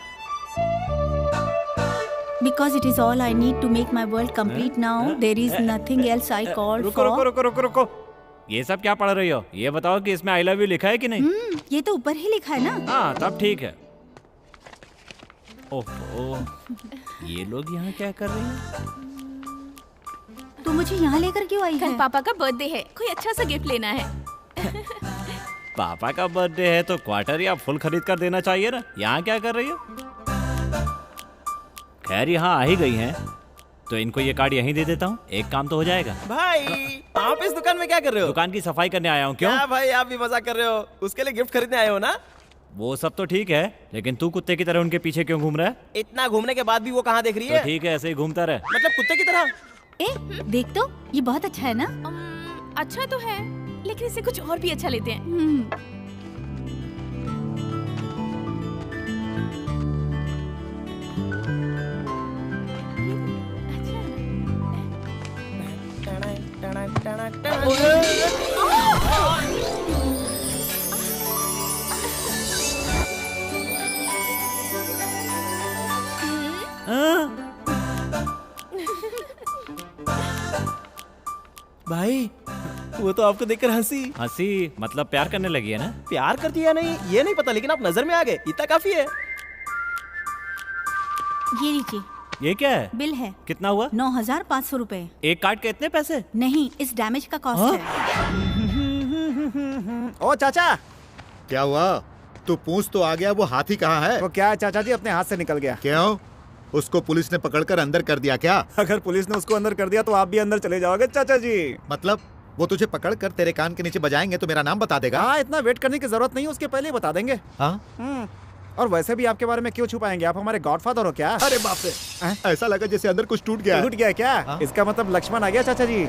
Because it is all I need to make my world complete now. There is nothing else I call रुको for. रुको रुको रुको रुको, ये सब क्या पढ़ रही हो? ये बताओ कि इसमें आई लव यू लिखा है कि नहीं? ये तो ऊपर ही लिखा है ना। हाँ तब ठीक है। ओहो, ये लोग यहाँ क्या कर रहे हैं? तू मुझे यहाँ लेकर क्यों आई है? कल पापा का बर्थडे है, कोई अच्छा सा गिफ्ट लेना है। पापा का बर्थडे है तो क्वार्टर या फुल खरीद कर देना चाहिए ना। यहाँ क्या कर रही हो? खैर यहाँ आ ही गई हैं, तो इनको ये कार्ड यहीं दे देता हूँ, एक काम तो हो जाएगा। भाई आप इस दुकान में क्या कर रहे हो? दुकान की सफाई करने आया हूँ। क्यों? क्या भाई आप भी मजाक कर रहे हो? उसके लिए गिफ्ट खरीदने आए हो ना? वो सब तो ठीक है, लेकिन तू कुत्ते की तरह उनके पीछे क्यों घूम रहा है? इतना घूमने के बाद भी वो कहाँ देख रही तो है? ठीक है, ऐसे ही घूमता रहे। मतलब कुत्ते की तरह। ए, देख तो, ये बहुत अच्छा है ना? अच्छा तो है, लेकिन इसे कुछ और भी अच्छा लेते हैं। भाई वो तो आपको देखकर हंसी। हंसी मतलब प्यार करने लगी है ना? प्यार करती है नहीं ये नहीं पता, लेकिन आप नजर में आ गए, इतना काफी है। ये लीजिए, ये क्या है? बिल है। कितना हुआ? 9,500 रुपए। एक कार्ड के इतने पैसे? नहीं, इस डैमेज का कॉस्ट है। ओ चाचा, क्या हुआ? तू पूछ तो आ गया, वो हाथी कहाँ है? वो क्या है चाचा जी, अपने हाथ से निकल गया। क्यों? उसको पुलिस ने पकड़कर अंदर कर दिया क्या? अगर पुलिस ने उसको अंदर कर दिया तो आप भी अंदर चले जाओगे चाचा जी। मतलब वो तुझे पकड़कर तेरे कान के नीचे बजाएंगे तो मेरा नाम बता देगा? हाँ, इतना वेट करने की जरूरत नहीं, उसके पहले ही बता देंगे। हाँ? और वैसे भी आपके बारे में क्यों छुपाएंगे, आप हमारे गॉडफादर हो क्या? अरे बाप रे, ऐसा लगा जैसे अंदर कुछ टूट गया। टूट गया क्या? इसका मतलब लक्ष्मण आ गया चाचा जी।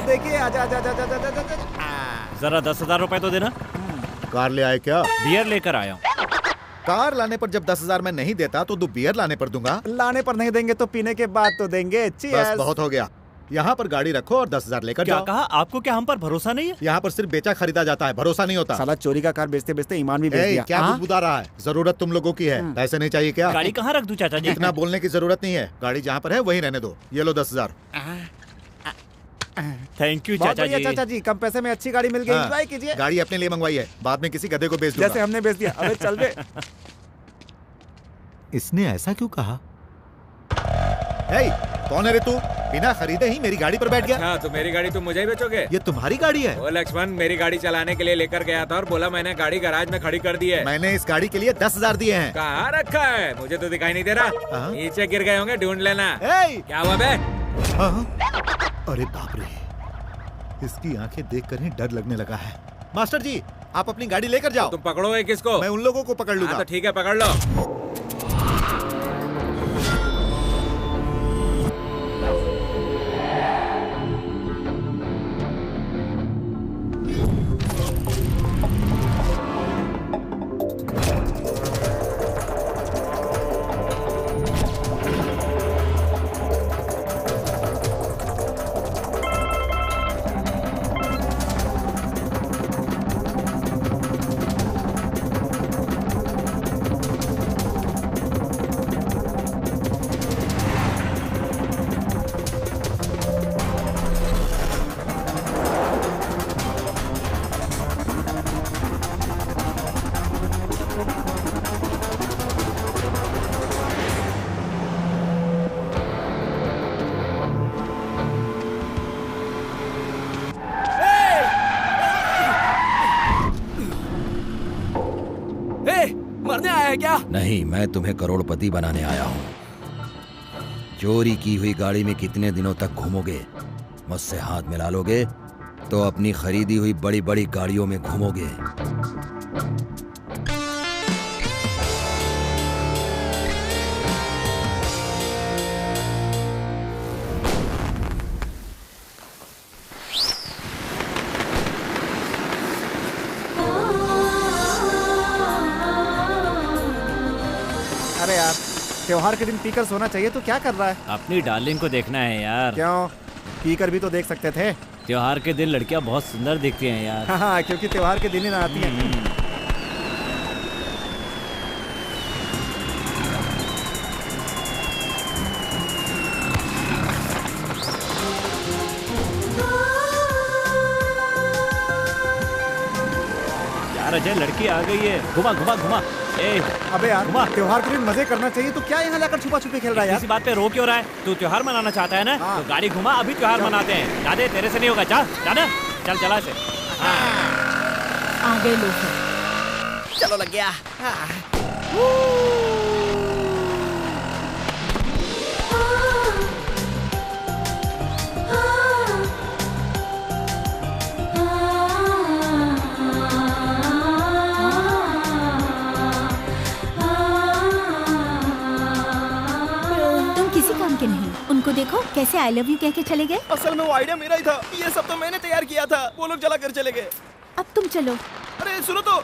देखिए, आजा आजा आजा आजा आजा। जरा 10,000 रुपए तो देना। कार ले आए क्या? बियर लेकर आया हूँ। कार लाने पर जब 10,000 मैं नहीं देता तो 2 बियर लाने पर दूंगा। लाने पर नहीं देंगे तो पीने के बाद तो देंगे। बस बहुत हो गया, यहाँ पर गाड़ी रखो और 10,000 लेकर क्या जाओ। कहा? आपको क्या हम पर भरोसा नहीं है? यहाँ पर सिर्फ बेचा खरीदा जाता है, भरोसा नहीं होता। साला चोरी का कार बेचते बेचते ईमान भी बेच दिया। क्या बुदबुदा रहा है? जरूरत तुम लोगों की है, पैसे नहीं चाहिए क्या? गाड़ी कहाँ रख दूं चाचा जी? इतना बोलने की जरूरत नहीं है, गाड़ी जहाँ पर है वहीं रहने दो। ये लो 10,000। थैंक यू बहुत चाचा बढ़िया जी। चाचा जी, कम पैसे में अच्छी गाड़ी मिल गई, एंजॉय कीजिए। गाड़ी अपने लिए मंगवाई है, बाद में किसी गधे को बेच दूंगा। जैसे हमने बेच दिया। अबे चल बे। इसने ऐसा क्यों कहा? कौन है रे तू? बिना खरीदे ही मेरी गाड़ी पर बैठ गया। अच्छा, तो मेरी गाड़ी तुम मुझे ही बेचोगे? ये तुम्हारी गाड़ी है? वो लक्ष्मण मेरी गाड़ी चलाने के लिए लेकर गया था और बोला मैंने गाड़ी गैराज में खड़ी कर दी है। मैंने इस गाड़ी के लिए 10,000 दिए हैं। कहाँ रखा है? मुझे तो दिखाई नहीं दे रहा। नीचे गिर गए होंगे, ढूंढ लेना। क्या हुआ बे? अरे बाप रे, इसकी आंखें देखकर ही डर लगने लगा है। मास्टर जी, आप अपनी गाड़ी लेकर जाओ। तुम पकड़ोगे किसको? मैं उन लोगों को पकड़ लूंगा। तो ठीक है, पकड़ लो। मरने आया है क्या? नहीं, मैं तुम्हें करोड़पति बनाने आया हूँ। चोरी की हुई गाड़ी में कितने दिनों तक घूमोगे? मुझसे हाथ मिला लोगे तो अपनी खरीदी हुई बड़ी बड़ी गाड़ियों में घूमोगे। अरे यार, त्योहार के दिन पीकर सोना चाहिए, तो क्या कर रहा है? अपनी डार्लिंग को देखना है यार। क्यों? पीकर भी तो देख सकते थे। त्योहार के दिन लड़कियां बहुत सुंदर दिखती हैं यार। हाँ, क्योंकि त्योहार के दिन ही ना आती हैं। यार अजय, लड़की आ गई है। घुमा घुमा घुमा। अबे यार, त्योहार के दिन मजे करना चाहिए, तो क्या यहाँ लाकर छुपा छुपी खेल रहा है यार? इसी बात पे रो क्यों रहा है? तू त्योहार मनाना चाहता है ना? तो गाड़ी घुमा, अभी त्योहार मनाते हैं। जादे तेरे से नहीं होगा, जा जाना, चल चला से। आ गए लोग। चलो लग गया। के नहीं, उनको देखो कैसे आई लव यू कह के चले गए। असल में वो आइडिया मेरा ही था, ये सब तो मैंने तैयार किया था, वो लोग जला कर चले गए। अब तुम चलो। अरे सुनो तो।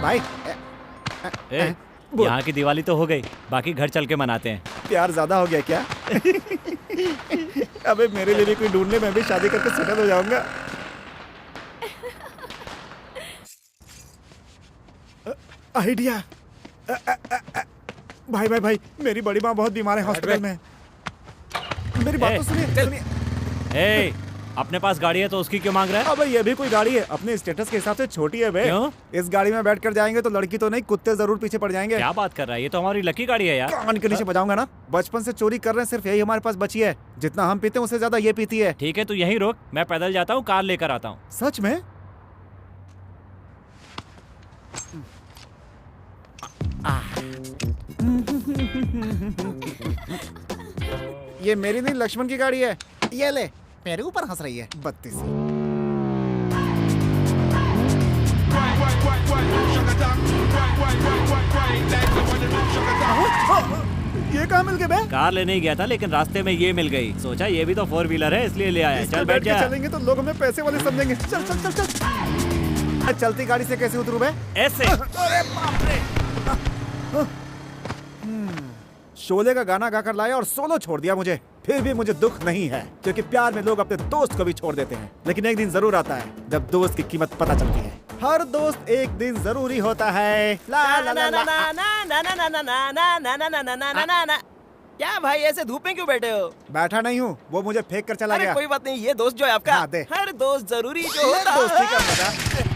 भाई, यहाँ की दिवाली तो हो गई, बाकी घर चल के मनाते हैं। प्यार ज्यादा हो गया क्या? अबे मेरे लिए भी कोई ढूंढने, मैं भी शादी करके सेटल हो जाऊंगा। आइडिया। भाई भाई भाई, मेरी बड़ी माँ बहुत बीमार है, हॉस्पिटल में है। मेरी बात तो सुनिए। अपने पास गाड़ी है तो उसकी क्यों मांग रहा है? अबे ये भी कोई गाड़ी है? अपने स्टेटस के हिसाब से छोटी है बे। क्यों? इस गाड़ी में बैठ कर जाएंगे तो लड़की तो नहीं, कुत्ते जरूर पीछे पड़ जाएंगे। क्या बात कर रहा है? ये तो हमारी लकी गाड़ी है यार। कान के नीचे बजाऊंगा ना। बचपन से चोरी कर रहे हैं, सिर्फ यही हमारे पास बची है। जितना हम पीते हैं उससे ज्यादा ये पीती है। ठीक है, तू यहीं रोक, मैं पैदल जाता हूँ, कार लेकर आता हूँ। सच में? ये मेरी नहीं, लक्ष्मण की गाड़ी है। ये ले, मेरे ऊपर हंस रही है बत्तीस। ये कहाँ मिल गए बे? कार लेने ही गया था लेकिन रास्ते में ये मिल गई। सोचा ये भी तो 4 व्हीलर है इसलिए ले आया। चल बैठ जा। चलेंगे तो लोग हमें पैसे वाले समझेंगे। चल चल चल चल। चलती गाड़ी से कैसे उतरूं बे? ऐसे। अरे बाप रे। शोले का गाना गाकर लाया और सोलो छोड़ दिया मुझे। फिर भी मुझे दुख नहीं है, क्योंकि प्यार में लोग अपने दोस्त को भी छोड़ देते हैं। लेकिन एक दिन जरूर आता है जब दोस्त की कीमत पता चलती है। हर दोस्त एक दिन जरूरी होता है। ला ला ला ला ला ना ना ना ना ना ना ना ना ना ना ना ना ना ना। क्या भाई ऐसे धूप में क्यों बैठे हो? बैठा नहीं हूँ, वो मुझे फेंक कर चला गया। कोई बात नहीं, ये दोस्त जो है आपका, हाँ, दे। हर दोस्त जरूरी जो होता दोस्ती का मजा।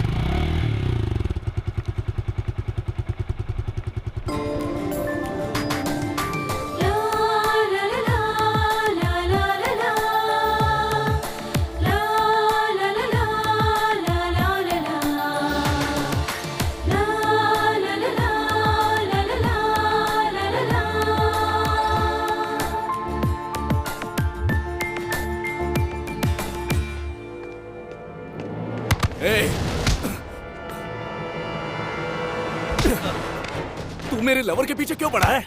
तू मेरे लवर के पीछे क्यों पड़ा है?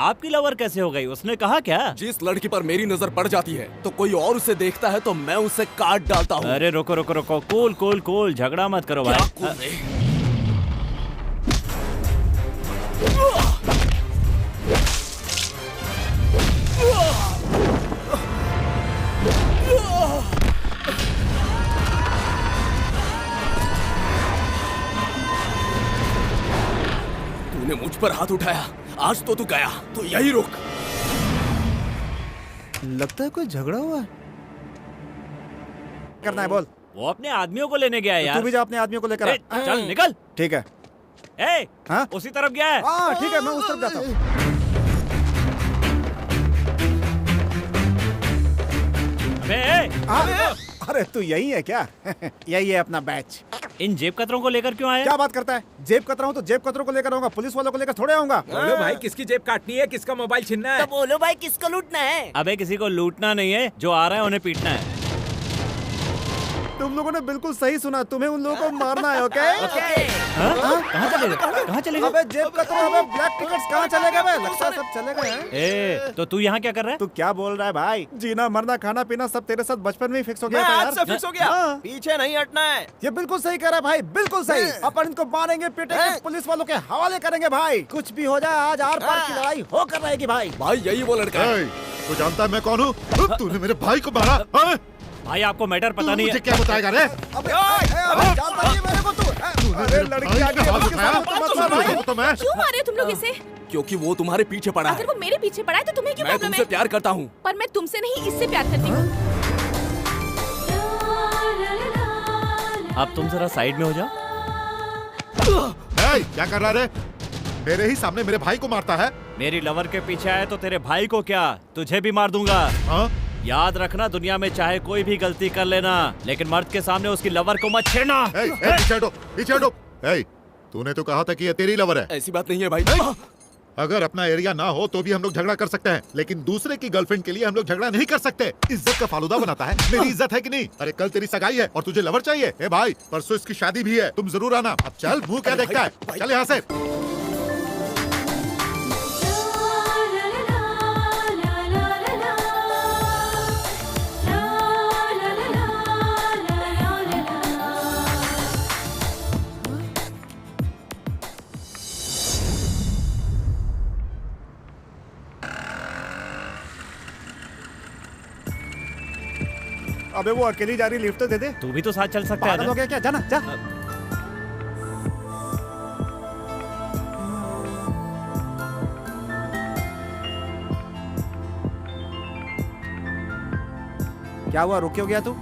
आपकी लवर कैसे हो गई? उसने कहा क्या? जिस लड़की पर मेरी नजर पड़ जाती है तो कोई और उसे देखता है तो मैं उसे काट डालता हूँ। अरे रुको रुको रुको, कूल कूल कूल, झगड़ा मत करो भाई। तूने मुझ पर हाथ उठाया, आज तो तू गया, तो यही रुक। लगता है कोई झगड़ा हुआ है। करना है बोल। वो अपने आदमियों को लेने गया है यार। तू भी जा अपने आदमियों को लेकर आ। चल निकल। ठीक है। हाँ? उसी तरफ गया है। हाँ ठीक है, मैं उस तरफ जाता हूँ। अरे तू यही है क्या? यही है अपना बैच। इन जेब कतरों को लेकर क्यों आया? क्या बात करता है? जेब कतरा हूँ तो जेब कतरों को लेकर आऊंगा, पुलिस वालों को लेकर थोड़े आऊंगा। बोलो भाई, किसकी जेब काटनी है, किसका मोबाइल छीनना है? तो बोलो भाई, किसको लूटना है? अबे किसी को लूटना नहीं है, जो आ रहा है उन्हें पीटना है। तुम लोगों ने बिल्कुल सही सुना, तुम्हें उन लोगों को मारना है। ओके? कहाँ चलेगा? कहाँ चलेगा? अबे जेब कतरा, अबे ब्लैक टिकट्स कहाँ चलेगा? बे लगता है सब चले गए हैं। तो तू यहाँ क्या कर रहा है? तू क्या बोल रहा है भाई? जीना मरना खाना पीना सब तेरे साथ बचपन में ही फिक्स हो गया था यार। आज से फिक्स हो गया, पीछे नहीं हटना है। ये बिल्कुल सही कह रहा है भाई, बिल्कुल सही। अपन इनको मारेंगे पीटेंगे, पुलिस वालों के हवाले करेंगे भाई। कुछ भी हो जाए, आज आर पार की लड़ाई होकर रहेगी भाई। भाई यही वो लड़का है। तू जानता है मैं कौन हूँ? तूने मेरे भाई को मारा। भाई आपको मैटर पता नहीं है। मुझे क्या बताएगा रे? अबे जानता नहीं मेरे को तू। अरे लड़की आ गई, उसके सामने मत मार भाई। तो मैं क्यों मारे तुम लोग इसे? क्योंकि वो तुम्हारे पीछे पड़ा है। अगर वो मेरे पीछे पड़ा है तो तुम्हें क्यों मैं प्रॉब्लम तुमसे है? प्यार करता हूँ। पर मैं तुमसे नहीं, इससे प्यार करती हूँ। अब तुम जरा साइड में हो जाओ। क्या कर रहा रे? मेरे ही सामने मेरे भाई को मारता है। मेरी लवर के पीछे आए तो तेरे भाई को क्या, तुझे भी मार दूंगा। हाँ? याद रखना, दुनिया में चाहे कोई भी गलती कर लेना, लेकिन मर्द के सामने उसकी लवर को मत छेड़ना। पीछे हटो, पीछे हटो। तूने तो कहा था कि ये तेरी लवर है। ऐसी बात नहीं है भाई। अगर अपना एरिया ना हो तो भी हम लोग झगड़ा कर सकते हैं, लेकिन दूसरे की गर्लफ्रेंड के लिए हम लोग झगड़ा नहीं कर सकते। इज्जत का फालूदा बनाता है। मेरी इज्जत है कि नहीं? अरे कल तेरी सगाई है और तुझे लवर चाहिए? ए भाई, परसों इसकी शादी भी है, तुम जरूर आना। अब चल, मुंह क्या देखता है? चल यहाँ से। अबे वो अकेली जा रही, लिफ्ट तो दे दे। तू भी तो साथ चल सकता है पागल ना? हो गया क्या? जाना जा। क्या हुआ, रुक क्यों गया तू?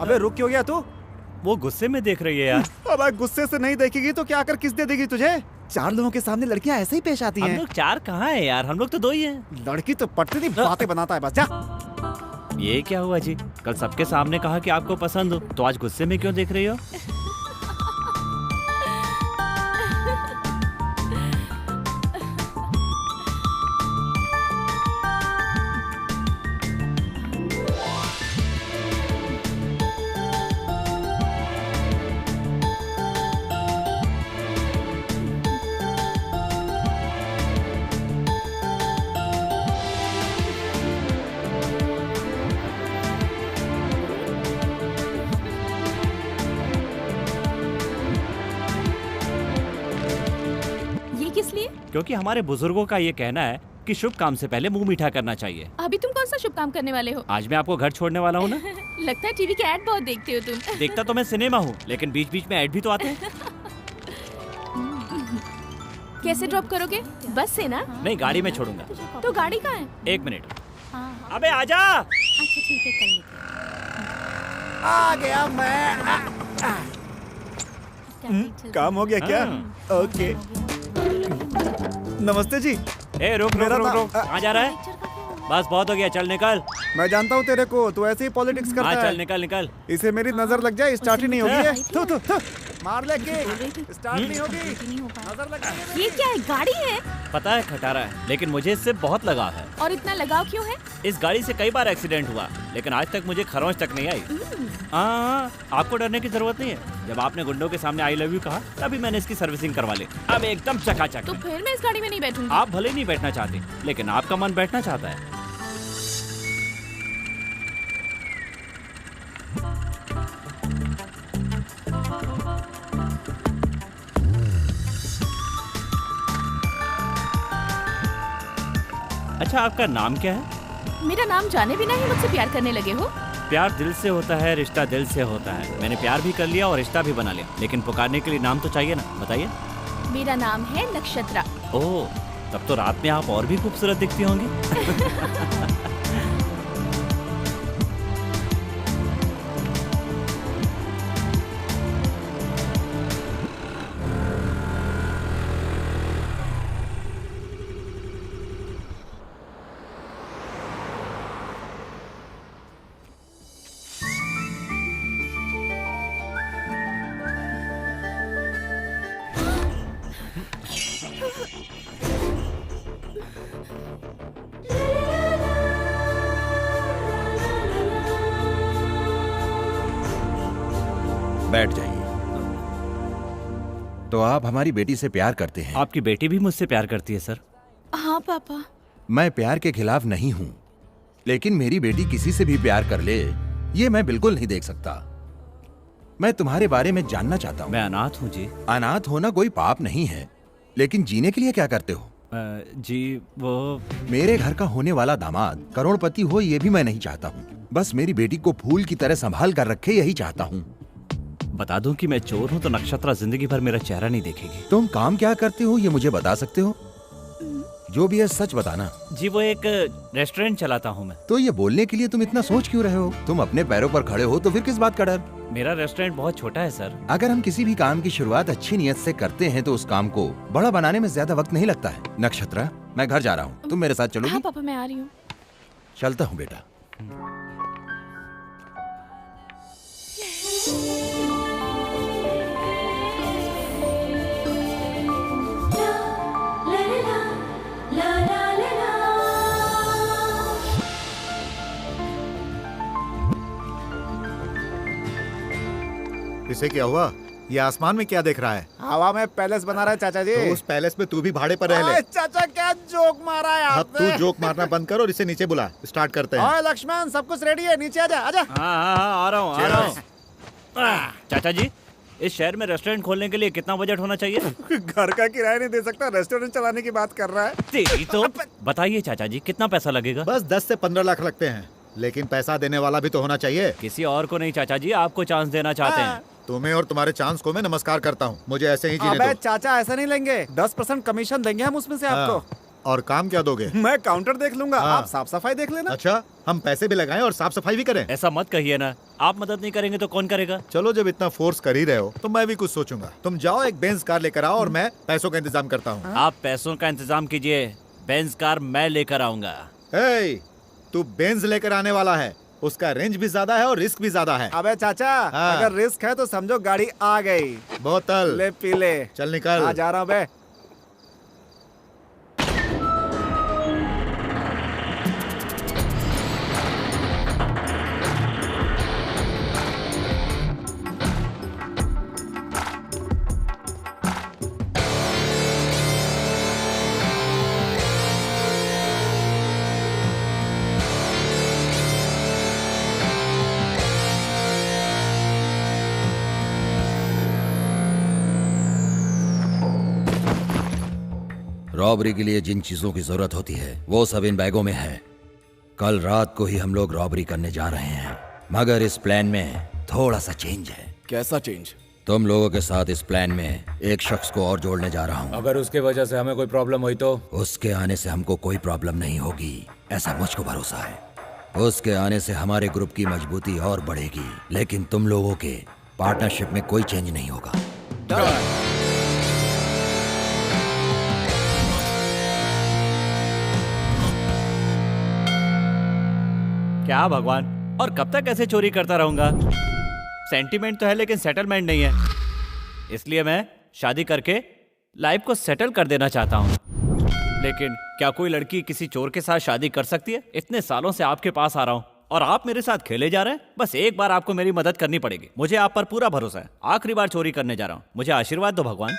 अबे रुक क्यों गया तू? वो गुस्से में देख रही है यार। अब गुस्से से नहीं देखेगी तो क्या आकर किस दे देगी तुझे? 4 लोगों के सामने लड़कियां ऐसे ही पेश आती हैं। हम लोग 4 कहाँ है यार, हम लोग तो 2 ही हैं। लड़की तो पटती नहीं, बातें बनाता है बस। जा। ये क्या हुआ जी? कल सबके सामने कहा कि आपको पसंद हो, तो आज गुस्से में क्यों देख रही हो? क्योंकि हमारे बुजुर्गों का ये कहना है कि शुभ काम से पहले मुंह मीठा करना चाहिए। अभी तुम कौन सा शुभ काम करने वाले हो? आज मैं आपको घर छोड़ने वाला हूँ ना। लगता है टीवी के ऐड बहुत देखते हो तुम। देखता तो मैं सिनेमा हूँ, लेकिन बीच बीच में ऐड भी तो आते हैं। कैसे ड्रॉप करोगे? बस से ना? नहीं, गाड़ी में छोड़ूंगा। तो गाड़ी कहाँ है? 1 मिनट। अबे आजा। अच्छा ठीक है, कर लेते। आ गया मैं। काम हो गया क्या? ओके। नमस्ते जी। ए रुक रुक रुक रुक, कहाँ जा रहा है? बस बहुत हो गया, चल निकल। मैं जानता हूँ तेरे को, तू ऐसे ही पॉलिटिक्स करता है। चल निकल निकल। इसे मेरी नजर लग जाए, स्टार्ट ही नहीं होगी है। थू थू थू। मार ले के, स्टार्ट नहीं होगी। नजर लग जाए। ये क्या है, गाड़ी है? पता है खटारा है, लेकिन मुझे इससे बहुत लगाव है। और इतना लगाव क्यों है? इस गाड़ी से कई बार एक्सीडेंट हुआ, लेकिन आज तक मुझे खरोंच तक नहीं आई। हाँ, आपको डरने की जरूरत नहीं है। जब आपने गुंडों के सामने आई लव यू कहा, तभी मैंने इसकी सर्विसिंग करवा ली। अब एकदम चकाचक। तो फिर मैं इस गाड़ी में नहीं बैठूंगी। आप भले नहीं बैठना चाहते, लेकिन आपका मन बैठना चाहता है। अच्छा, आपका नाम क्या है? मेरा नाम जाने बिना ही मुझसे प्यार करने लगे हो? प्यार दिल से होता है, रिश्ता दिल से होता है। मैंने प्यार भी कर लिया और रिश्ता भी बना लिया, लेकिन पुकारने के लिए नाम तो चाहिए ना। बताइए। मेरा नाम है नक्षत्रा। ओह, तब तो रात में आप और भी खूबसूरत दिखती होंगी। बैठ जाइए। तो आप हमारी बेटी से प्यार करते हैं? आपकी बेटी भी मुझसे प्यार करती है सर। हाँ पापा। मैं प्यार के खिलाफ नहीं हूँ, लेकिन मेरी बेटी किसी से भी प्यार कर ले, ये मैं बिल्कुल नहीं देख सकता। मैं तुम्हारे बारे में जानना चाहता हूँ। मैं अनाथ हूँ जी। अनाथ होना कोई पाप नहीं है, लेकिन जीने के लिए क्या करते हो? जी वो मेरे घर का होने वाला दामाद करोड़पति हो, ये भी मैं नहीं चाहता हूँ। बस मेरी बेटी को फूल की तरह संभाल कर रखे, यही चाहता हूँ। बता दूं कि मैं चोर हूँ तो नक्षत्रा जिंदगी भर मेरा चेहरा नहीं देखेगी। तुम काम क्या करते हो ये मुझे बता सकते हो? जो भी है सच बताना। जी वो एक रेस्टोरेंट चलाता हूँ मैं। तो ये बोलने के लिए तुम इतना सोच क्यों रहे हो? तुम अपने पैरों पर खड़े हो तो फिर किस बात का डर? मेरा रेस्टोरेंट बहुत छोटा है सर। अगर हम किसी भी काम की शुरुआत अच्छी नियत से करते हैं तो उस काम को बड़ा बनाने में ज्यादा वक्त नहीं लगता है। नक्षत्रा, मैं घर जा रहा हूँ, तुम मेरे साथ चलोगी? हाँ पापा, मैं आ रही हूँ। चलता हूँ बेटा। इसे क्या हुआ? ये आसमान में क्या देख रहा है? हवा में पैलेस बना रहा है चाचा जी। तो उस पैलेस में तू भी भाड़े पर रह ले। चाचा क्या जोक मारा है अब तू जोक मारना बंद कर और इसे नीचे बुला। स्टार्ट करते हैं। ओए लक्ष्मण, सब कुछ रेडी है, नीचे आजा आजा। हाँ, आ रहा हूँ। चाचा जी, इस शहर में रेस्टोरेंट खोलने के लिए कितना बजट होना चाहिए? घर का किराया नहीं दे सकता, रेस्टोरेंट चलाने की बात कर रहा है। तेरी तो बताइए चाचा जी, कितना पैसा लगेगा? बस 10 से 15 लाख लगते हैं, लेकिन पैसा देने वाला भी तो होना चाहिए। किसी और को नहीं चाचा जी, आपको चांस देना चाहते हैं। तुम्हें और तुम्हारे चांस को मैं नमस्कार करता हूँ। मुझे ऐसे ही जीने दो। चाचा ऐसा नहीं लेंगे, 10% कमीशन देंगे हम उसमें से आपको। और काम क्या दोगे? मैं काउंटर देख लूंगा, हाँ। आप साफ सफाई देख लेना। अच्छा, हम पैसे भी लगाएं और साफ सफाई भी करें? ऐसा मत कहिए ना, आप मदद नहीं करेंगे तो कौन करेगा? चलो, जब इतना फोर्स कर ही रहे हो तो मैं भी कुछ सोचूंगा। तुम जाओ, एक बेंज कार लेकर आओ और मैं पैसों का इंतजाम करता हूँ। आप पैसों का इंतजाम कीजिए, बेंज कार मैं लेकर आऊंगा। तू बेंज लेकर आने वाला है, उसका रेंज भी ज्यादा है और रिस्क भी ज्यादा है। अबे चाचा, हाँ। अगर रिस्क है तो समझो गाड़ी आ गई। बोतल ले पी ले। चल निकल। हाँ, जा रहा हूँ बे। रॉबरी के लिए जिन चीजों की जरूरत होती है वो सब इन बैगों में है। कल रात को ही हम लोग रॉबरी करने जा रहे हैं, मगर इस प्लान में थोड़ा सा चेंज है। कैसा चेंज? तुम लोगों के साथ इस प्लान में एक शख्स को और जोड़ने जा रहा हूँ। अगर उसके वजह से हमें कोई प्रॉब्लम हुई तो? उसके आने से हमको कोई प्रॉब्लम नहीं होगी, ऐसा मुझको भरोसा है। उसके आने से हमारे ग्रुप की मजबूती और बढ़ेगी, लेकिन तुम लोगों के पार्टनरशिप में कोई चेंज नहीं होगा। क्या भगवान, और कब तक ऐसे चोरी करता रहूंगा? सेंटीमेंट तो है लेकिन सेटलमेंट नहीं है, इसलिए मैं शादी करके लाइफ को सेटल कर देना चाहता हूँ। लेकिन क्या कोई लड़की किसी चोर के साथ शादी कर सकती है? इतने सालों से आपके पास आ रहा हूँ और आप मेरे साथ खेले जा रहे हैं। बस एक बार आपको मेरी मदद करनी पड़ेगी, मुझे आप पर पूरा भरोसा है। आखिरी बार चोरी करने जा रहा हूँ, मुझे आशीर्वाद दो भगवान।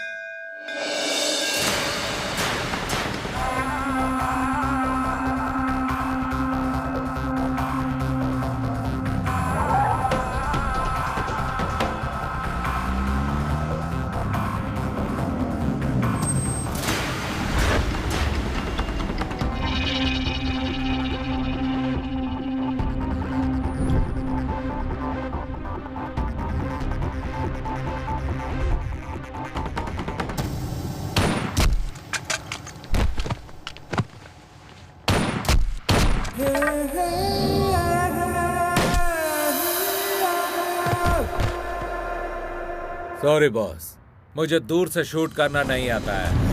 सॉरी बॉस, मुझे दूर से शूट करना नहीं आता है।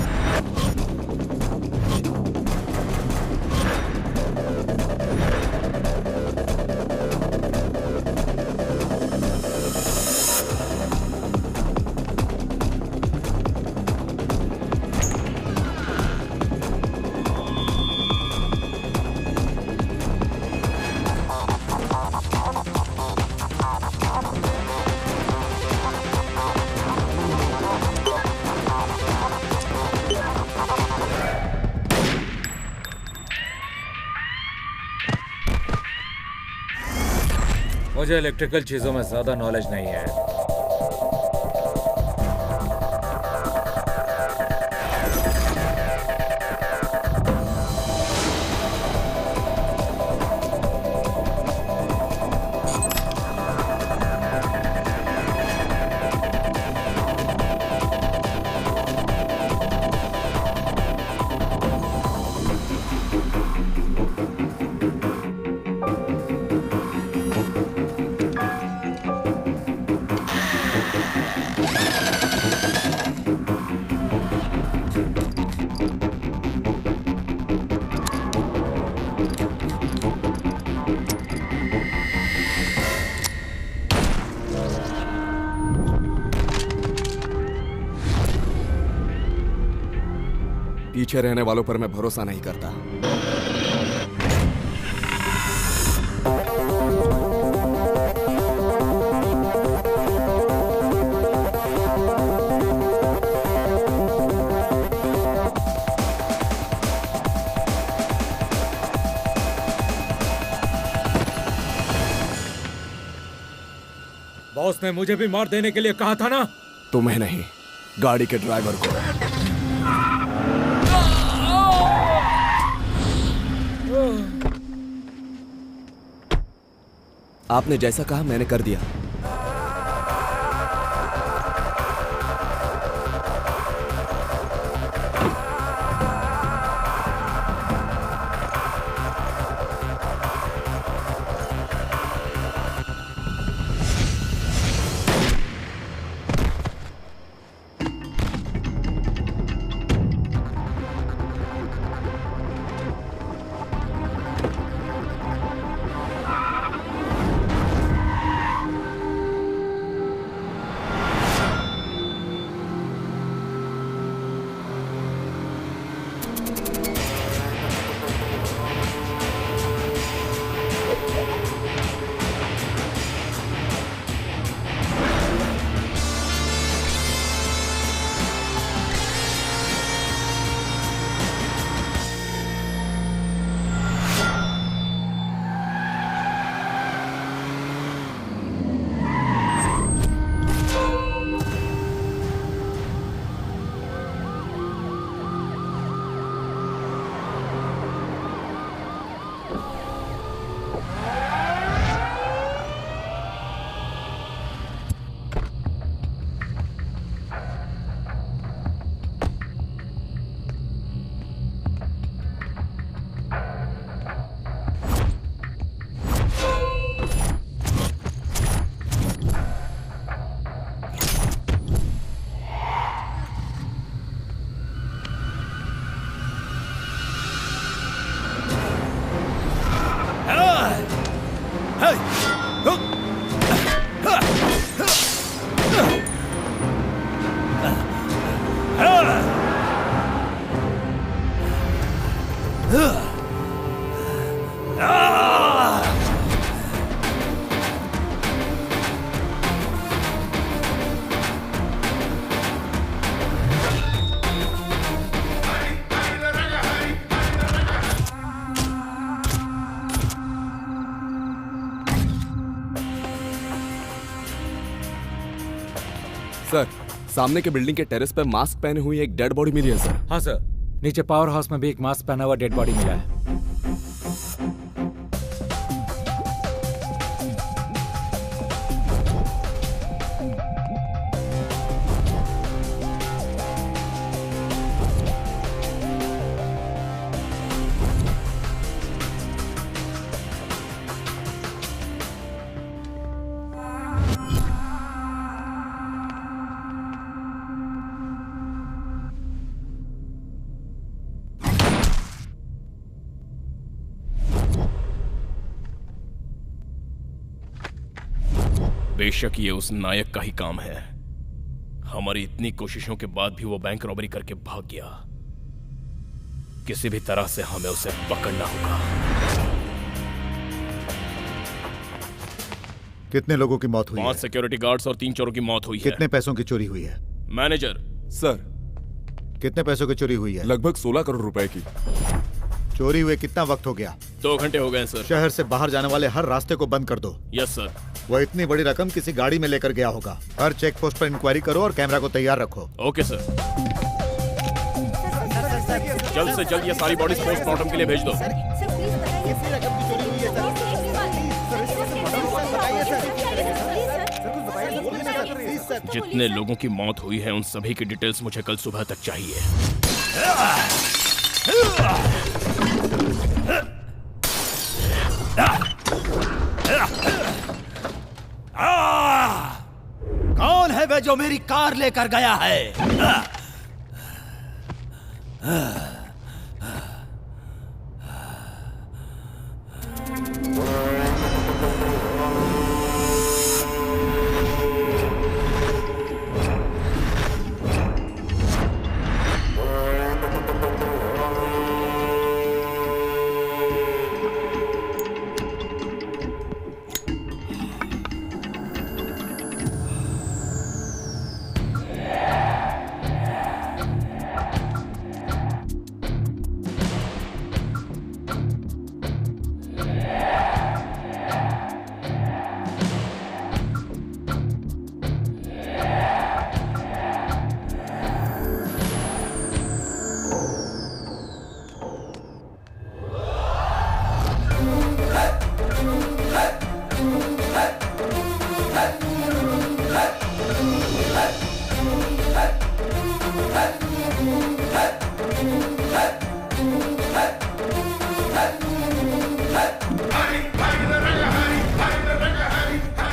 मुझे इलेक्ट्रिकल चीजों में ज्यादा नॉलेज नहीं है। पीछे रहने वालों पर मैं भरोसा नहीं करता। बॉस ने मुझे भी मार देने के लिए कहा था ना? तुम्हें नहीं, गाड़ी के ड्राइवर को। आपने जैसा कहा मैंने कर दिया। सामने के बिल्डिंग के टेरेस पे मास्क पहने हुई एक डेड बॉडी मिली है सर। हाँ सर, नीचे पावर हाउस में भी एक मास्क पहना हुआ डेड बॉडी मिला है। बेशक ये उस नायक का ही काम है। हमारी इतनी कोशिशों के बाद भी वो बैंक रॉबरी करके भाग गया। किसी भी तरह से हमें उसे पकड़ना होगा। कितने लोगों की मौत हुई 5 सिक्योरिटी गार्ड्स और 3 चोरों की मौत हुई है। कितने पैसों की चोरी हुई है? मैनेजर सर, कितने पैसों की चोरी हुई है? लगभग 16 करोड़ रुपए की। चोरी हुए कितना वक्त हो गया? 2 घंटे हो गए सर। शहर से बाहर जाने वाले हर रास्ते को बंद कर दो। Yes sir. वो इतनी बड़ी रकम किसी गाड़ी में लेकर गया होगा। हर चेक पोस्ट पर इंक्वायरी करो और कैमरा को तैयार रखो। Okay sir. जल्द से जल्द ये सारी बॉडीज पोस्टमार्टम के लिए भेज दो। जितने लोगों की मौत हुई है उन सभी की डिटेल्स मुझे कल सुबह तक चाहिए। कौन है वे जो मेरी कार लेकर गया है?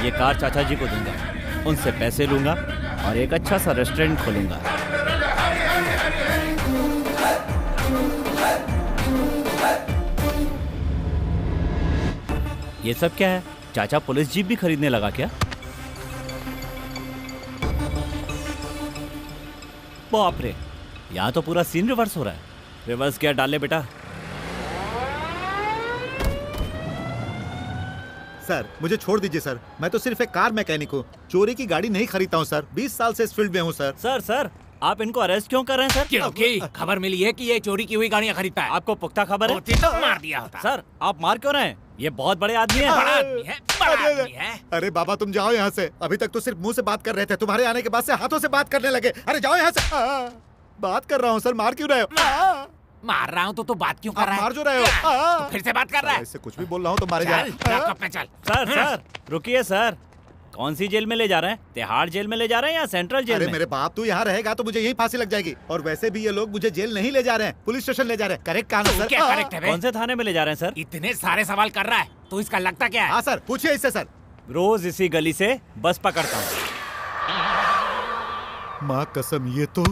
ये कार चाचा जी को दूंगा, उनसे पैसे लूंगा और एक अच्छा सा रेस्टोरेंट खोलूंगा। ये सब क्या है? चाचा पुलिस जीप भी खरीदने लगा क्या? बाप रे, यहाँ तो पूरा सीन रिवर्स हो रहा है। रिवर्स गियर डाल ले बेटा। सर मुझे छोड़ दीजिए सर, मैं तो सिर्फ एक कार मैकेनिक हूँ, चोरी की गाड़ी नहीं खरीदता हूँ सर। 20 साल से इस फील्ड में हूँ सर। सर आप इनको अरेस्ट क्यों कर रहे हैं सर? क्योंकि खबर मिली है कि ये चोरी की हुई गाड़ियाँ खरीदता है। आपको पुख्ता खबर है? तो मार दिया होता। सर आप मार क्यों रहे हैं? ये बहुत बड़े आदमी हैं। बड़ा आदमी है, बड़ा आदमी है। अरे बाबा तुम जाओ यहाँ से। अभी तक तो सिर्फ मुंह से बात कर रहे थे, तुम्हारे आने के बाद से हाथों से बात करने लगे। अरे जाओ यहाँ से। बात कर रहा हूँ सर, मार क्यों रहे हो? मार रहा हूँ तो बात क्यों कर रहा है? मार जो रहे हो। तो फिर से बात कर रहा है। इससे कुछ भी बोल रहा हूँ तो मारे जा रहे। चल। सर रुकिए सर, कौन सी जेल में ले जा रहे हैं? तिहाड़ जेल में ले जा रहे हैं या सेंट्रल जेल में? अरे मेरे बाप, तू यहाँ रहेगा तो मुझे यही फांसी लग जाएगी। और वैसे भी ये लोग मुझे जेल नहीं ले जा रहे हैं, पुलिस स्टेशन ले जा रहे हैं। करेक्ट कहा सर? क्या करेक्ट है? कौन से थाने में ले जा रहे हैं सर? इतने सारे सवाल कर रहा है तो इसका लगता क्या है? हाँ सर, पूछिए इससे सर। रोज इसी गली से बस पकड़ता हूँ। माँ कसम, ये तो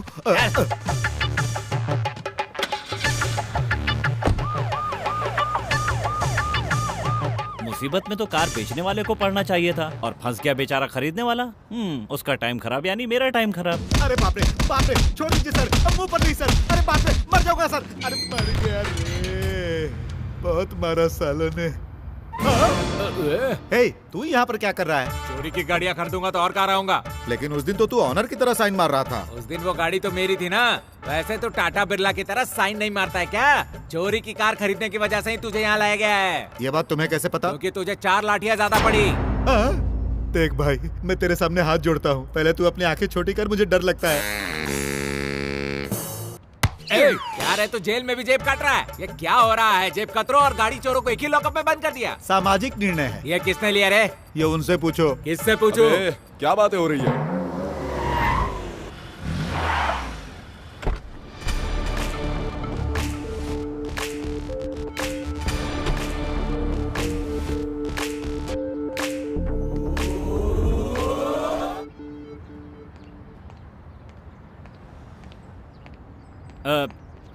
मुसीबत में तो कार बेचने वाले को पड़ना चाहिए था और फंस गया बेचारा खरीदने वाला। उसका टाइम खराब यानी मेरा टाइम खराब। अरे बाप रे, छोड़ दीजिए सर, अब मुंह पर नहीं सर। अरे बाप रे, मर जाऊंगा सर। अरे मर गया रे, बहुत मारा सालों ने। हे, तू यहाँ पर क्या कर रहा है? चोरी की गाड़ियाँ खरीदूंगा तो और कहाँ रहूंगा। लेकिन उस दिन तो तू ऑनर की तरह साइन मार रहा था। उस दिन वो गाड़ी तो मेरी थी ना। वैसे तो टाटा बिरला की तरह साइन नहीं मारता है क्या? चोरी की कार खरीदने की वजह से ही तुझे यहाँ लाया गया है। ये बात तुम्हें कैसे पता? क्योंकि तुझे 4 लाठियाँ ज्यादा पड़ी। देख भाई, मैं तेरे सामने हाथ जोड़ता हूँ, पहले तू अपनी आंखें छोटी कर, मुझे डर लगता है। यार है तो जेल में भी जेब काट रहा है। ये क्या हो रहा है? जेब कतरों और गाड़ी चोरों को एक ही लॉकअप में बंद कर दिया। सामाजिक निर्णय है। ये किसने लिया रे? ये उनसे पूछो। किससे पूछो? क्या बातें हो रही है?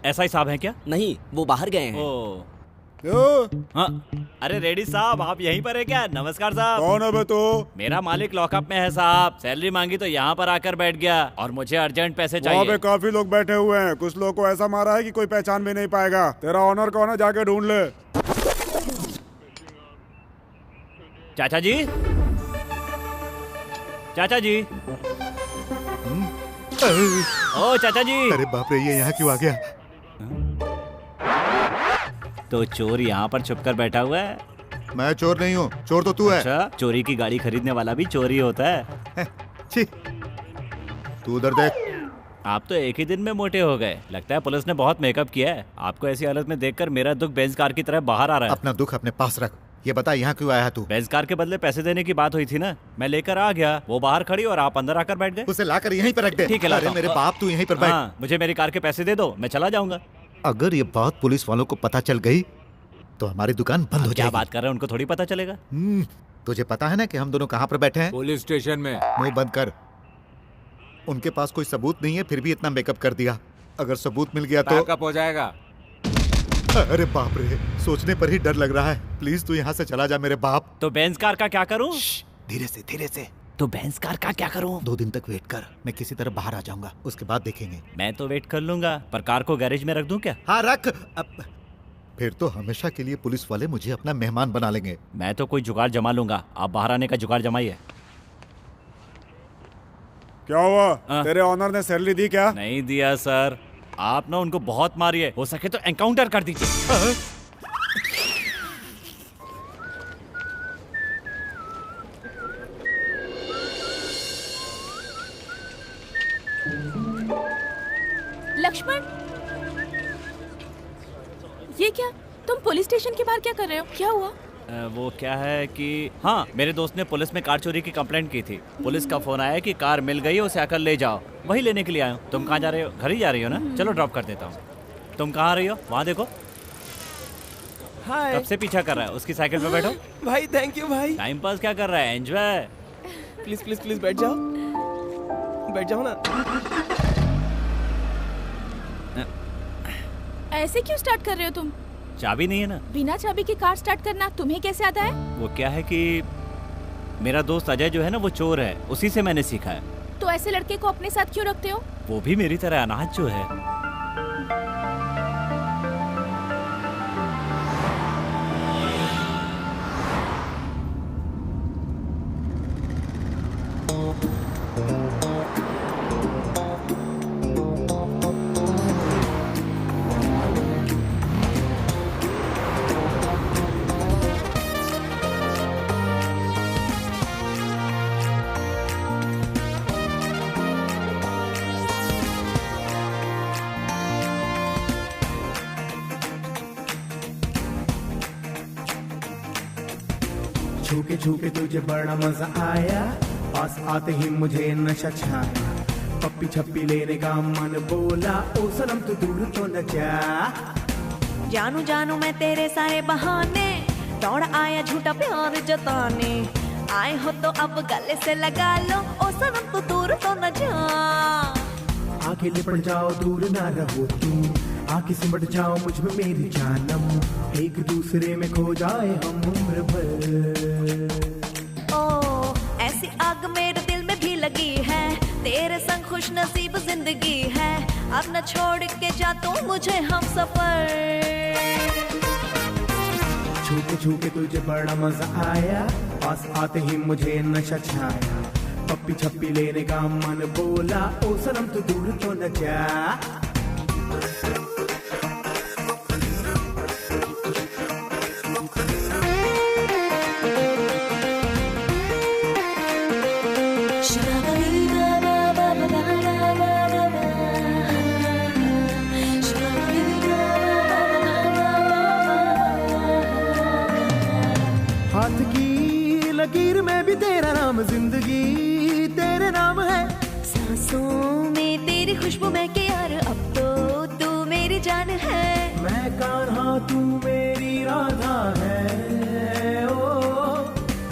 SI साहब हैं क्या? नहीं, वो बाहर गए हैं। हाँ, अरे रेडी साहब, आप यहीं पर है क्या? नमस्कार साहब। कौन है बे तू? मेरा मालिक लॉकअप में है साहब। सैलरी मांगी तो यहाँ पर आकर बैठ गया और मुझे अर्जेंट पैसे वहाँ पे चाहिए। काफी लोग बैठे हुए हैं, कुछ लोग को ऐसा मारा है कि कोई पहचान भी नहीं पाएगा। तेरा ऑनर कौन है? जाके ढूंढ ले। चाचा जी, चाचा जी, ओ चाचा जी। अरे बाप रे, ये यहाँ क्यों आ गया? तो चोर यहाँ पर छुपकर बैठा हुआ है। मैं चोर नहीं हूँ, चोर तो तू है। अच्छा, चोरी की गाड़ी खरीदने वाला भी चोरी होता है। छी, तू उधर देख। आप तो एक ही दिन में मोटे हो गए। लगता है पुलिस ने बहुत मेकअप किया है। आपको ऐसी हालत में देखकर मेरा दुख बेंज कार की तरह बाहर आ रहा है। अपना दुख अपने पास रख। ये बता, यहाँ क्यों आया है तू? बेंज कार के बदले पैसे देने की बात हुई थी ना, मैं लेकर आ गया। वो बाहर खड़ी और आप अंदर आकर बैठ गए। उसे लाकर यहीं पर रख दे। ठीक है, अरे मेरे बाप, तू यहीं पर बैठ। हाँ, मुझे मेरी कार के पैसे दे दो, मैं चला जाऊंगा। अगर ये बात पुलिस वालों को पता चल गई तो हमारी दुकान बंद हो जाएगी। क्या बात कर रहे हैं? उनको थोड़ी पता चलेगा। तुझे पता है ना कि हम दोनों कहाँ पर बैठे हैं? पुलिस स्टेशन में। मुंह बंद कर। उनके पास कोई सबूत नहीं है, फिर भी इतना मेकअप कर दिया। अगर सबूत मिल गया तो बैकअप हो जाएगा। अरे बाप रे, सोचने पर ही डर लग रहा है। प्लीज तू यहाँ से चला जा मेरे बाप। तो बेंज कार का क्या करूं? धीरे से, धीरे से। तो बेंज कार का क्या करूं? 2 दिन तक वेट कर, मैं किसी तरह बाहर आ जाऊंगा, उसके बाद देखेंगे। मैं तो वेट कर लूंगा, पर कार को गैरेज में रख दूं क्या? हाँ रख। फिर तो हमेशा के लिए पुलिस वाले मुझे अपना मेहमान बना लेंगे। मैं तो कोई जुगाड़ जमा लूंगा, आप बाहर आने का जुगाड़ जमाइए। क्या हुआ? तेरे ऑनर ने सैलरी दी क्या? नहीं दिया सर। आप ना उनको बहुत मारिए, हो सके तो एनकाउंटर कर दीजिए। लक्ष्मण, ये क्या? तुम पुलिस स्टेशन के बाहर क्या कर रहे हो? क्या हुआ? वो क्या है कि हाँ, मेरे दोस्त ने पुलिस में कार चोरी की कंप्लेंट की थी। पुलिस का फोन आया कि कार मिल गई, उसे आकर ले जाओ। वही लेने के लिए आया हूँ। तुम कहाँ जा रहे हो? घर ही जा रही हो ना? चलो ड्रॉप कर देता हूँ। तुम कहाँ रही हो? वहाँ देखो। हाय। कब से पीछा कर रहा है? उसकी साइकिल पे बैठो। भाई थैंक यू भाई। टाइम पास क्या कर रहा है? एंजॉय। प्लीज प्लीज प्लीज बैठ जाओ, बैठ जाओ ना। ऐसे क्यों स्टार्ट कर रहे हो तुम? चाबी नहीं है ना? बिना चाबी की कार स्टार्ट करना तुम्हें कैसे आता है? वो क्या है कि मेरा दोस्त अजय जो है ना, वो चोर है, उसी से मैंने सीखा है। तो ऐसे लड़के को अपने साथ क्यों रखते हो? वो भी मेरी तरह अनाथ जो है। छूके छूके तुझे बड़ा मजा आया, पास आते ही मुझे नशा छाया। पप्पी छप्पी लेने का मन बोला, ओ सनम तू दूर तो न जा। जानू जानू मैं तेरे सारे बहाने, दौड़ आया झूठा प्यार जताने। आए हो तो अब गले से लगा लो, ओ सनम तू दूर तो न जा। आके लिपट जाओ, दूर ना रहो तुम, आके सिमट जाओ मुझ में मेरी जानम। एक दूसरे में खो जाए हम उम्र भर। ओ ऐसी आग मेरे दिल में भी लगी है, तेरे संग खुश नसीब जिंदगी है। अब न छोड़ के जा तू मुझे हम सफर। छूके छूके तुझे बड़ा मजा आया, पास आते ही मुझे नशा छाया। पप्पी छप्पी लेने का मन बोला, ओ सनम तू दूर तो न जा। सांसों में तेरी खुशबू महके यार, अब तो तू मेरी जान है। मैं कान्हा तू मेरी राधा है, ओ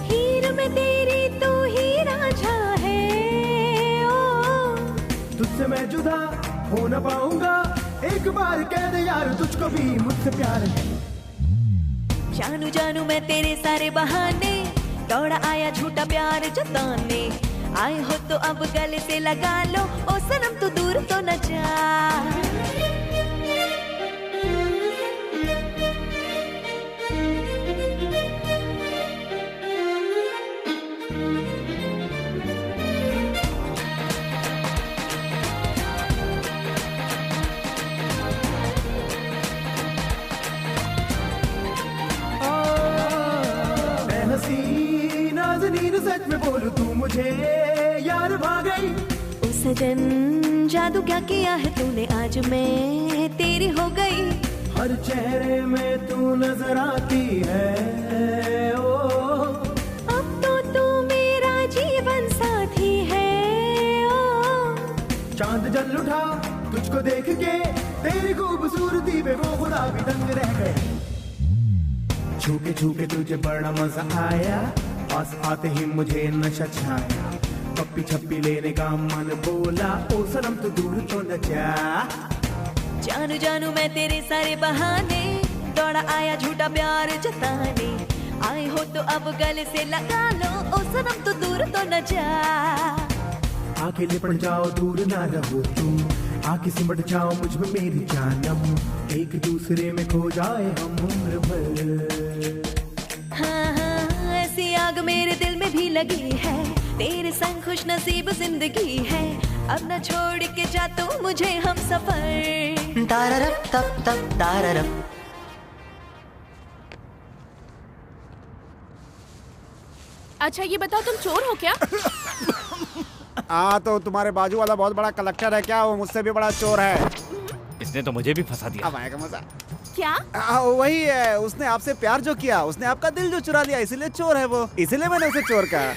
हीर में तेरी तू ही राझा है, ओ तुझसे मैं जुदा हो न पाऊंगा, एक बार कह दे यार तुझको भी मुझसे प्यार है। जानू जानू मैं तेरे सारे बहाने, दौड़ा आया झूठा प्यार जताने। आए हो तो अब गले से लगा लो, ओ सनम तू दूर तो न जा। मैं हंसी नाज़नीन सच में बोलूं तू मुझे यार भा गई। ओ सजन जादू क्या किया है तूने, आज मैं तेरी हो गई। हर चेहरे में तू नजर आती है, ओ अब तो तू मेरा जीवन साथी है, ओ चांद जल उठा तुझको देख के, तेरी खूबसूरती पे वो खुदा भी दंग रह गए। छूके तुझे बड़ा मजा आया, पास आते ही मुझे नशा छाया। पप्पी छप्पी लेने का मन बोला, ओ सनम तू दूर तो न जा। जानू जानू मैं तेरे सारे बहाने, दौड़ा आया झूठा प्यार जताने। आए हो तो अब गले से लगा लो, ओ सनम तू दूर तो न जा। आके लिपट जाओ दूर ना रहो तुम, आके सिमट जाओ मुझ में मेरी जानम। एक दूसरे में खो जाए हम उम्र भर। हाँ हाँ ऐसी आग मेरे दिल में भी लगी है, तेरे संग खुश नसीब जिंदगी है। अब न छोड़ के जा तू मुझे हम सफर। ताररप तप तप ताररप। अच्छा ये बताओ तुम चोर हो क्या? हाँ तो तुम्हारे बाजू वाला बहुत बड़ा कलेक्टर है क्या? वो मुझसे भी बड़ा चोर है। इसने तो मुझे भी फंसा दिया। अब आएगा मजा। क्या? वही है, उसने आपसे प्यार जो किया, उसने आपका दिल जो चुरा लिया, इसीलिए चोर है वो। इसीलिए मैंने उसे चोर कहा।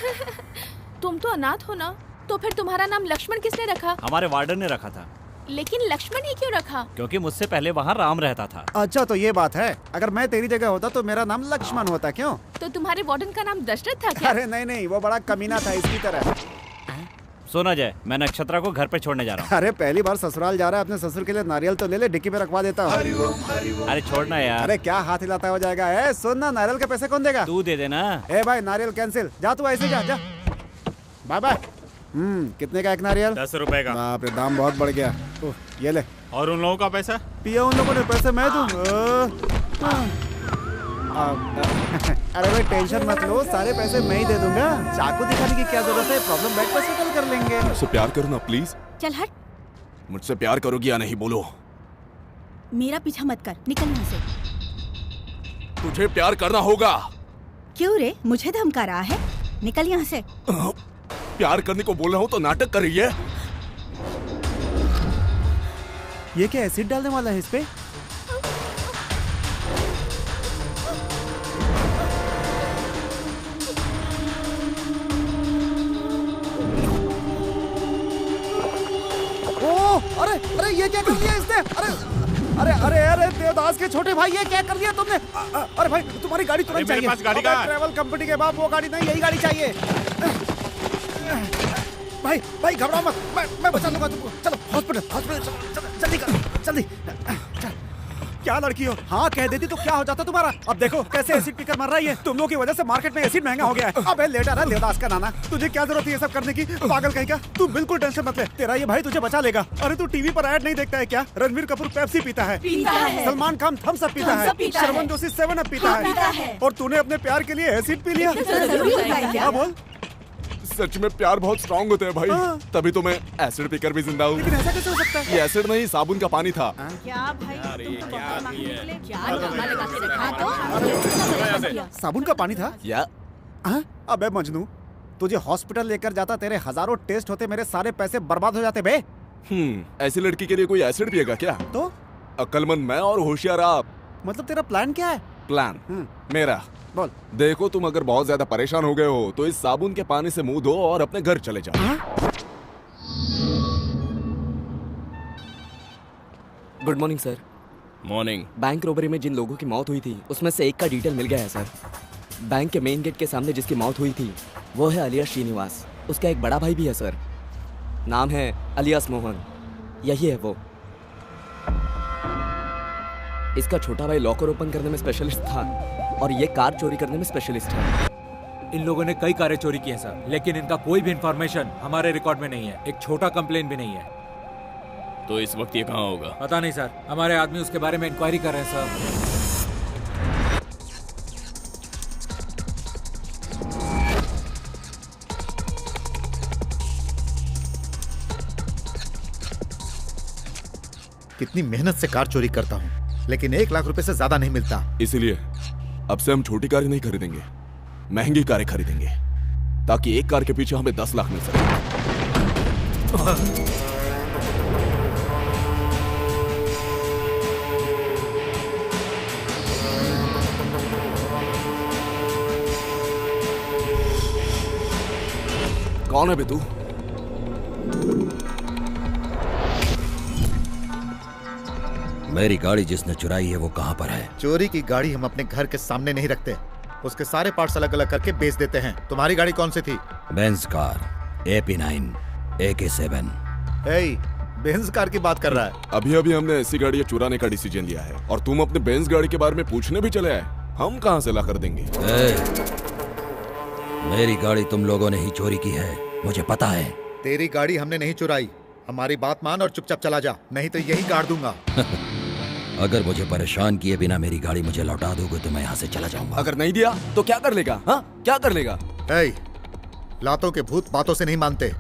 तुम तो अनाथ हो ना, तो फिर तुम्हारा नाम लक्ष्मण किसने रखा? हमारे वार्डन ने रखा था। लेकिन लक्ष्मण ही क्यों रखा? क्योंकि मुझसे पहले वहाँ राम रहता था। अच्छा तो ये बात है, अगर मैं तेरी जगह होता तो मेरा नाम लक्ष्मण होता। क्यों? तो तुम्हारे वार्डन का नाम दशरथ था क्या? अरे नहीं, वो बड़ा कमीना था इसकी तरह। सुना जाए, मैं नक्षत्रा को घर पे छोड़ने जा रहा हूँ। अरे पहली बार ससुराल जा रहा है, अपने ससुर के लिए नारियल तो ले ले, डिक्की पे रखवा देता हूँ। अरे छोड़ना यार। अरे क्या हाथ हिलाता हो जाएगा? सुन ना, नारियल के पैसे कौन देगा? तू दे देना। भाई नारियल कैंसिल, जा तू ऐसे जा। Bye bye. कितने का एक नारियल? 10 रुपए का। बाप रे, दाम बहुत बढ़ गया। ये ले। और उन लोगों का पैसा? पिया उन लोगों ने पैसे मैं दूँ। अरे भाई टेंशन मत लो, सारे पैसे मैं ही दे दूंगा। चाकू दिखाने की क्या जरूरत है, प्रॉब्लम बैठ पर सेटल कर लेंगे। मुझसे प्यार करो ना प्लीज। चल हट। मुझसे प्यार करोगी या नहीं बोलो? मेरा पीछा मत कर, निकल यहाँ से। तुझे प्यार करना होगा। क्यों रे, मुझे धमका रहा है? निकल यहाँ से। प्यार करने को बोल रहा हूँ तो नाटक कर रही है। ये क्या एसिड डालने वाला है इस पे? अरे ये क्या कर दिया इसने? अरे देवदास के छोटे भाई, ये क्या कर दिया तुमने? अरे भाई तुम्हारी गाड़ी तुरंत चाहिए। मेरे पास गाड़ी कहाँ है? ट्रैवल कंपनी के बाप, वो गाड़ी नहीं, यही गाड़ी चाहिए। भाई घबराओ मत, मैं बचा लूंगा तुमको। चलो हॉस्पिटल जल्दी। क्या लड़की हो? हाँ कह देती तो क्या हो जाता तुम्हारा? अब देखो कैसे एसिड पीकर मर रही है। तुम लोगों की वजह से मार्केट में एसिड महंगा हो गया है। अबे लेटा रहा देवदास का नाना, तुझे क्या जरूरत है ये सब करने की? पागल कहीं का। तू बिल्कुल टेंशन मत ले, तेरा ये भाई तुझे बचा लेगा। अरे तू टीवी पर ऐड नहीं देखता है क्या? रणवीर कपूर पेप्सी पीता है, सलमान खान थम्स अप पीता है, शर्मन जोशी 7 अप पीता है, और तूने अपने प्यार के लिए एसिड पी लिया। हाँ बोल। सच में प्यार बहुत स्ट्रॉन्ग होते हैं भाई। तभी तो मैं एसिड पीकर भी जिंदा हूँ। लेकिन ऐसा कैसे हो सकता है? ये एसिड नहीं, साबुन का पानी था। क्या भाई? साबुन का पानी था? या अबे मजनू, तुझे हॉस्पिटल लेकर जाता, तेरे हजारों टेस्ट होते, मेरे सारे पैसे बर्बाद हो जाते बे। ऐसी लड़की के लिए कोई एसिड पिएगा क्या? तो अक्लमंद मैं और होशियार आप। मतलब तेरा प्लान क्या है? प्लान मेरा बोल। देखो तुम अगर बहुत ज्यादा परेशान हो गए हो तो इस साबुन के पानी से मुंह धो और अपने घर चले जाओ। Good morning sir. Morning. Bank robbery में जिन लोगों की मौत हुई थी उसमें से एक का डिटेल मिल गया है सर। बैंक के मेन गेट के सामने जिसकी मौत हुई थी वो है अलियास श्रीनिवास। उसका एक बड़ा भाई भी है सर, नाम है अलियास मोहन। यही है वो। इसका छोटा भाई लॉकर ओपन करने में स्पेशलिस्ट था और ये कार चोरी करने में स्पेशलिस्ट है। इन लोगों ने कई कारें चोरी की हैं सर, लेकिन इनका कोई भी इंफॉर्मेशन हमारे रिकॉर्ड में नहीं है। एक छोटा कंप्लेन भी नहीं है। तो इस वक्त ये कहाँ होगा? पता नहीं सर, हमारे आदमी उसके बारे में इंक्वायरी कर रहे हैं सर। कितनी मेहनत से कार चोरी करता हूँ, लेकिन 1 लाख रुपए से ज्यादा नहीं मिलता। इसीलिए अब से हम छोटी कारें नहीं खरीदेंगे, महंगी कारें खरीदेंगे, ताकि एक कार के पीछे हमें 10 लाख मिल सके। कौन है बे तू? मेरी गाड़ी जिसने चुराई है वो कहाँ पर है? चोरी की गाड़ी हम अपने घर के सामने नहीं रखते, उसके सारे पार्ट्स अलग अलग करके बेच देते हैं। तुम्हारी गाड़ी कौन सी थी? Benz car AP9 AK7। Benz car की बात कर रहा है? अभी अभी हमने ऐसी गाड़ियां चुराने का डिसीजन लिया है और तुम अपने बेंज गाड़ी के बारे में पूछने भी चले आए। हम कहां से ला कर देंगे? मेरी गाड़ी तुम लोगों ने ही चोरी की है, मुझे पता है। तेरी गाड़ी हमने नहीं चुराई। हमारी बात मान और चुपचाप चला जा, नहीं तो यही काट दूंगा। अगर मुझे परेशान किए बिना मेरी गाड़ी मुझे लौटा दोगे तो मैं यहाँ से चला जाऊंगा। अगर नहीं दिया तो क्या कर लेगा? हाँ, क्या कर लेगा? लातों के भूत बातों से नहीं मानते।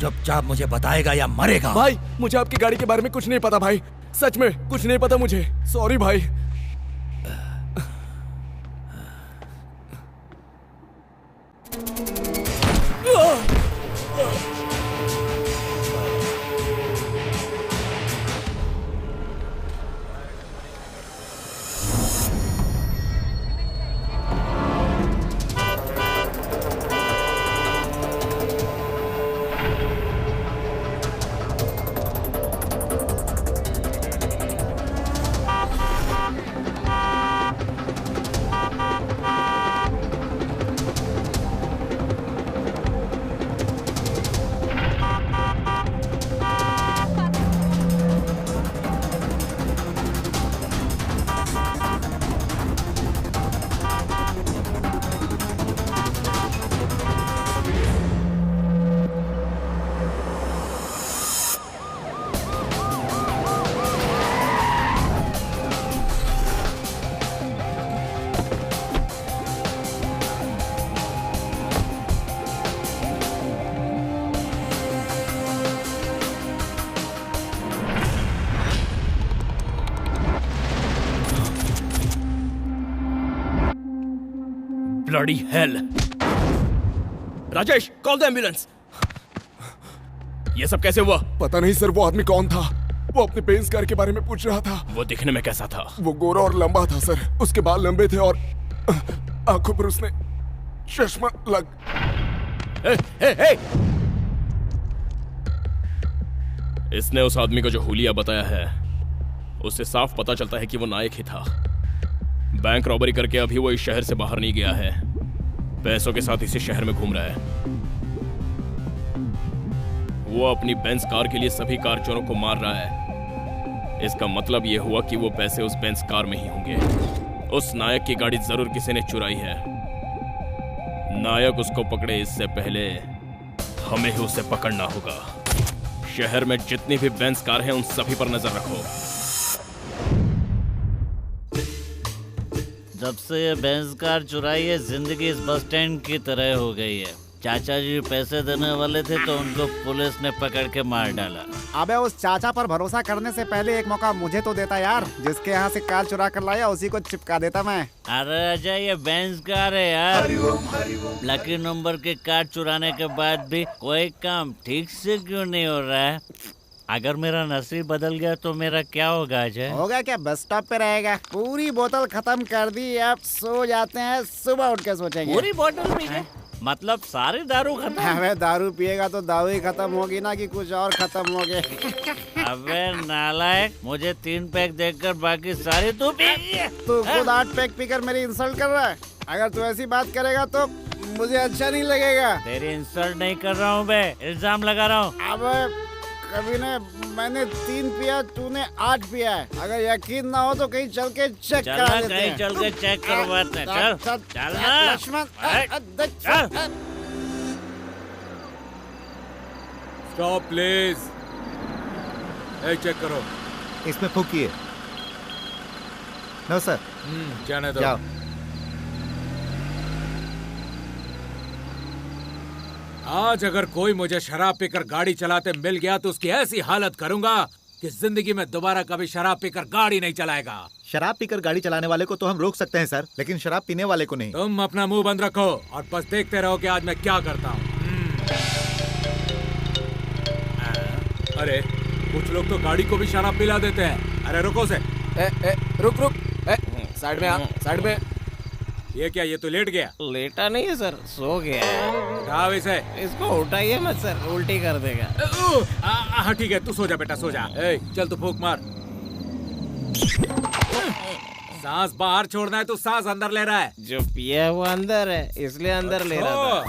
चुपचाप मुझे बताएगा या मरेगा? भाई मुझे आपकी गाड़ी के बारे में कुछ नहीं पता भाई, सच में कुछ नहीं पता मुझे। सॉरी भाई। Bloody hell. Rajesh, call the ambulance. ये सब कैसे हुआ? पता नहीं सर, वो आदमी कौन था? वो अपने बेंज कार के बारे में पूछ रहा था। वो दिखने में कैसा था? वो गोरा और लंबा था सर, उसके बाल लंबे थे और आंखों पर उसने चश्मा लग। इसने उस आदमी को जो हुलिया बताया है उससे साफ पता चलता है कि वो नायक ही था। बैंक रॉबरी करके अभी वो इस शहर से बाहर नहीं गया है, पैसों के साथ इसी शहर में घूम रहा है। वो अपनी बेंज कार के लिए सभी कार चोरों को मार रहा है। इसका मतलब ये हुआ कि वो पैसे उस बेंज कार में ही होंगे। उस नायक की गाड़ी जरूर किसी ने चुराई है। नायक उसको पकड़े इससे पहले हमें ही उसे पकड़ना होगा। शहर में जितनी भी बेंज कार हैं उन सभी पर नजर रखो। जब से ये बेंज कार चुराई है, जिंदगी इस बस स्टैंड की तरह हो गई है। चाचा जी पैसे देने वाले थे तो उनको पुलिस ने पकड़ के मार डाला। अबे उस चाचा पर भरोसा करने से पहले एक मौका मुझे तो देता यार। जिसके यहाँ से कार चुरा कर लाया उसी को चिपका देता मैं। अरे अजय ये बेंज कार है यार। लकी नंबर के कार चुराने के बाद भी कोई काम ठीक से क्यों नहीं हो रहा है? अगर मेरा नसीब बदल गया तो मेरा क्या होगा अजय? होगा क्या, बस स्टॉप पे रहेगा। पूरी बोतल खत्म कर दी, अब सो जाते हैं, सुबह उठ के सोचेंगे। पूरी बोतल पी गए? मतलब सारी दारू खत्म? अबे दारू पिएगा तो दारू ही खत्म होगी ना कि कुछ और खत्म हो गए। अबे नालायक, मुझे 3 पैक देखकर बाकी सारी तू पी गई। तू खुद 8 पैक पीकर मेरी इंसल्ट कर रहा है। अगर तू ऐसी बात करेगा तो मुझे अच्छा नहीं लगेगा। तेरी इंसल्ट नहीं कर रहा हूँ बे, इल्जाम लगा रहा हूँ। अब कभी ने मैंने 3 पिया, तूने 8 पिया है। अगर यकीन ना हो तो कहीं चल के चेक करा लेते हैं। कहीं चल के चेक करवाते हैं। चल चल ना लक्ष्मण, स्टॉप प्लीज। चेक करो। इसमें फूकिए। No sir. जाने दो। जाओ। आज अगर कोई मुझे शराब पीकर गाड़ी चलाते मिल गया तो उसकी ऐसी हालत करूंगा कि जिंदगी में दोबारा कभी शराब पीकर गाड़ी नहीं चलाएगा। शराब पीकर गाड़ी चलाने वाले को तो हम रोक सकते हैं सर, लेकिन शराब पीने वाले को नहीं। तुम अपना मुंह बंद रखो और बस देखते रहो कि आज मैं क्या करता हूँ। अरे कुछ लोग तो गाड़ी को भी शराब पिला देते हैं। अरे रुको से। रुक रुक, साइड में आ, साइड में। ये क्या, ये तो लेट गया। लेटा नहीं है सर, सो गया है। उठाओ इसे। इसको उठाइए मत सर, उल्टी कर देगा। हाँ ठीक है, तू सो जा बेटा, सो जा। चल तू फूंक मार। सांस बाहर छोड़ना है, तू सांस अंदर ले रहा है। जो पिया है वो अंदर है, इसलिए अंदर ले रहा था।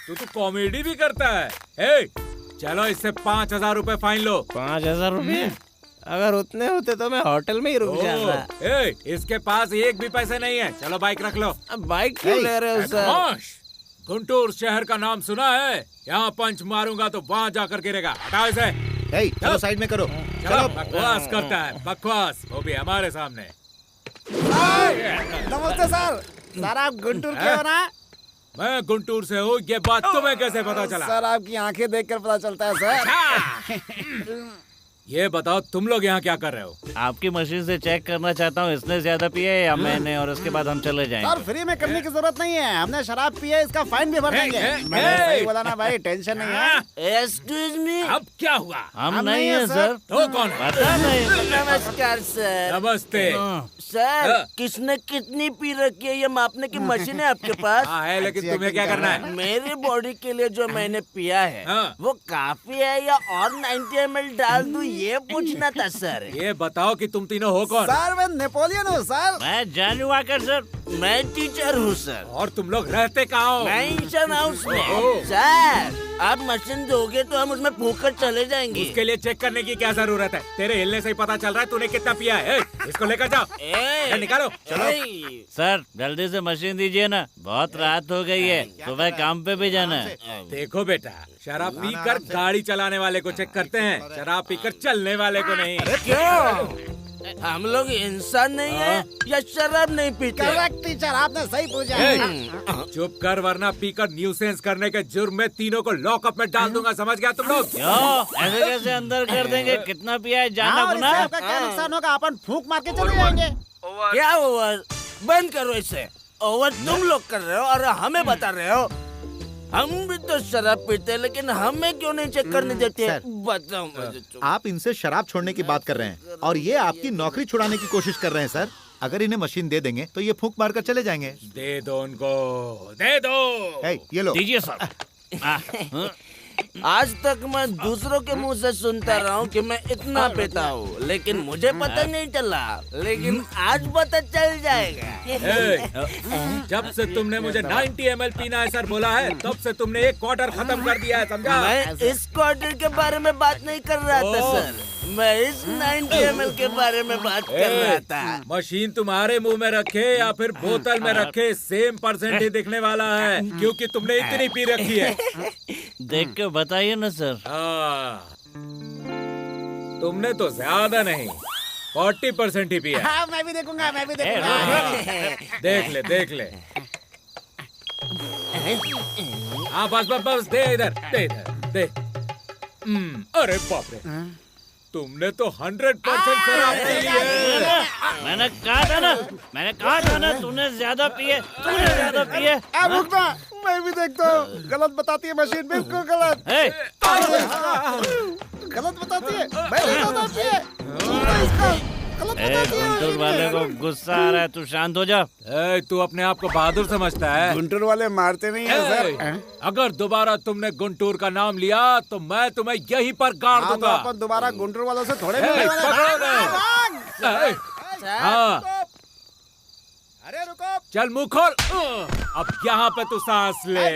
तू तो कॉमेडी भी करता है। चलो इससे 5000 रुपए फाइन लो। 5000 रुपए? अगर उतने होते तो मैं होटल में ही रुक जाता। इसके पास एक भी पैसे नहीं है। चलो बाइक रख लो। बाइक क्यों ले रहे हो सर? गुंटूर शहर का नाम सुना है? यहाँ पंच मारूंगा तो वहाँ जाकर गिरेगा। हटाओ इसे। चलो साइड में करो। चलो बकवास करता है, बकवास, वो भी हमारे सामने। नमस्ते सर। सर आप गुंटूर के हो ना? मैं गुंटूर से हूँ। ये बात तुम्हें कैसे पता चला? सर आपकी आंखें देखकर पता चलता है सर। ये बताओ तुम लोग यहाँ क्या कर रहे हो? आपकी मशीन से चेक करना चाहता हूँ, इसने ज्यादा पिया है या मैंने, और उसके बाद हम चले जाएंगे। सर फ्री में करने की जरूरत नहीं है, हमने शराब पी है, इसका फाइन भी भर देंगे। मैंने सही बोला ना भाई, टेंशन नहीं है। Excuse me. अब क्या हुआ? हम नहीं है सर। तो कौन है? पता नहीं। नमस्कार सर। नमस्ते सर। किसने कितनी पी रखी है ये मापने की मशीन है आपके पास? हाँ है, लेकिन तुम्हें क्या करना है? मेरी बॉडी के लिए जो मैंने पिया है वो काफी है या और 90 ml डाल दूं, ये पूछना था सर। ये बताओ कि तुम तीनों हो कौन? सर मैं नेपोलियन हूँ सर। मैं जानू वाकर सर। मैं टीचर हूँ सर। और तुम लोग रहते कहाँ हो? मेंशन हाउस में। सर आप मशीन दोगे तो हम उसमें फूंक कर चले जाएंगे। उसके लिए चेक करने की क्या जरूरत है? तेरे हिलने से ही पता चल रहा है तूने कितना पिया है। इसको लेकर जाओ। निकालो। चलो सर जल्दी से मशीन दीजिए ना, बहुत रात हो गई है, सुबह काम पे भी जाना है। देखो बेटा, शराब पीकर गाड़ी चलाने वाले को चेक करते हैं, शराब पीकर चलने वाले को नहीं। क्यों? हम लोग इंसान नहीं है या शराब नहीं पीते? करेक्ट टीचर, आपने सही पूछा। चुप कर वरना पीकर न्यूसेंस करने के जुर्म में तीनों को लॉकअप में डाल दूंगा, समझ गया तुम लोग? ऐसे कैसे अंदर कर देंगे? कितना पिया है जानना हाँ, गुना? आपका क्या नुकसान होगा? अपन फूंक मार के चले जाएंगे। क्या ओवर? बंद करो इसे। ओवर तुम लोग कर रहे हो और हमें बता रहे हो। हम भी तो शराब पीते हैं, लेकिन हमें क्यों नहीं चेक करने देते? बताओ मुझे। आप इनसे शराब छोड़ने की बात कर रहे हैं और ये आपकी नौकरी छुड़ाने की कोशिश कर रहे हैं सर। अगर इन्हें मशीन दे देंगे तो ये फूंक मार कर चले जाएंगे। दे दो उनको, दे दो। ये लो। दीजिए सर। आज तक मैं दूसरों के मुंह से सुनता रहा हूँ कि मैं इतना पीता हूँ, लेकिन मुझे पता नहीं चला, लेकिन आज पता चल जाएगा। जब से तुमने मुझे 90 ml पीना है सर बोला है, तब से तुमने एक क्वार्टर खत्म कर दिया है, समझा? मैं इस क्वार्टर के बारे में बात नहीं कर रहा था सर, मैं इस 90 ml के बारे में बात कर रहा था। मशीन तुम्हारे मुंह में रखे या फिर बोतल में रखे, सेम परसेंट ही दिखने वाला है, क्योंकि तुमने इतनी पी रखी है। देख के बताइए ना सर। तुमने तो ज्यादा नहीं, 40% ही पिया। हाँ, मैं भी देखूंगा, मैं भी देखूंगा। देख ले, देख ले। हाँ बस बस बस, दे इधर, दे इधर, दे। अरे बाप रे, तुमने तो 100% शराब पी ली है। मैंने कहा था ना तूने ज्यादा पिए, मैं भी देखता हूँ, गलत बताती है मशीन, बिल्कुल गलत। गलत बताती है, गुंटूर वाले को गुस्सा आ रहा है, तू शांत हो जा। तू अपने आप को बहादुर समझता है? गुंटूर वाले मारते नहीं हैं सर। अगर दोबारा तुमने गुंटूर का नाम लिया तो मैं तुम्हें यहीं पर गाड़ दूंगा। अपन दोबारा गुंटूर वालों से थोड़े अरे रुको, चल मुंह खोल। अब यहाँ पे तू सांस ले।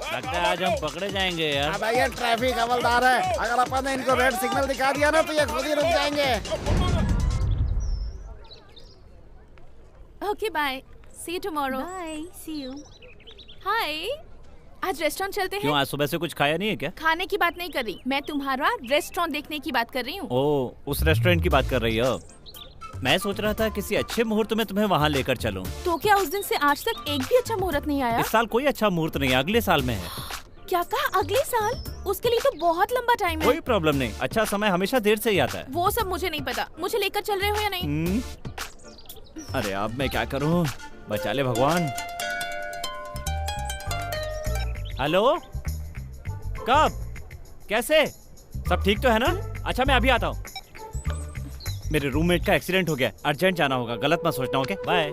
लगता है आज हम पकड़े जाएंगे यार। अब ये ट्रैफिक हवलदार है, अगर अपन ने इनको रेड सिग्नल दिखा दिया ना तो ये खुद ही रुक जाएंगे। Okay bye, see you tomorrow. Bye, see you. Hi, आज रेस्टोरेंट चलते हैं। क्यों, आज सुबह से कुछ खाया नहीं है क्या? खाने की बात नहीं कर रही, मैं तुम्हारा रेस्टोरेंट देखने की बात कर रही हूँ। ओ, उस रेस्टोरेंट की बात कर रही हो? मैं सोच रहा था किसी अच्छे मुहूर्त में तुम्हें वहाँ लेकर चलूं। तो क्या उस दिन से आज तक एक भी अच्छा मुहूर्त नहीं आया? इस साल कोई अच्छा मुहूर्त नहीं, अगले साल में है। क्या कहा, अगले साल? उसके लिए तो बहुत लंबा टाइम है। कोई प्रॉब्लम नहीं, अच्छा समय हमेशा देर से ही आता है। वो सब मुझे नहीं पता, मुझे लेकर चल रहे हो या नहीं? अरे अब मैं क्या करूं, बचा ले भगवान। हेलो, कब, कैसे, सब ठीक तो है ना? अच्छा मैं अभी आता हूँ। मेरे रूममेट का एक्सीडेंट हो गया, अर्जेंट जाना होगा, गलत मत सोचना। Okay bye.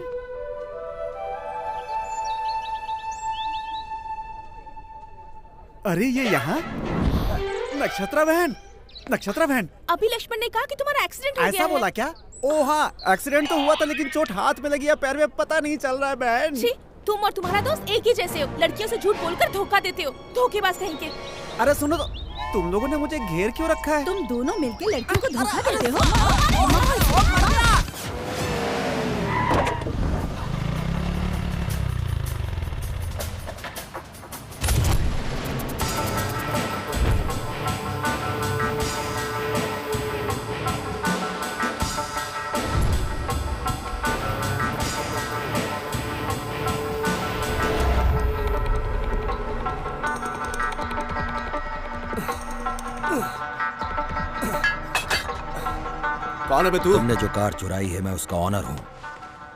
अरे ये यहाँ नक्षत्रा बहन, नक्षत्रा बहन। अभी लक्ष्मण ने कहा कि तुम्हारा एक्सीडेंट हो गया है। ऐसा बोला क्या? ओ हाँ, एक्सीडेंट तो हुआ था लेकिन चोट हाथ में लगी है, पैर में पता नहीं चल रहा है बहन। छी, तुम और तुम्हारा दोस्त एक ही जैसे हो, लड़कियों से झूठ बोलकर धोखा देते हो, धोखेबाज कहीं के। अरे सुनो तो, तुम लोगों ने मुझे घेर क्यों रखा है? तुम दोनों मिलकर लड़कियों को धोखा देते हो। कौन है बे तू? तुमने जो कार चुराई है मैं उसका ऑनर हूँ।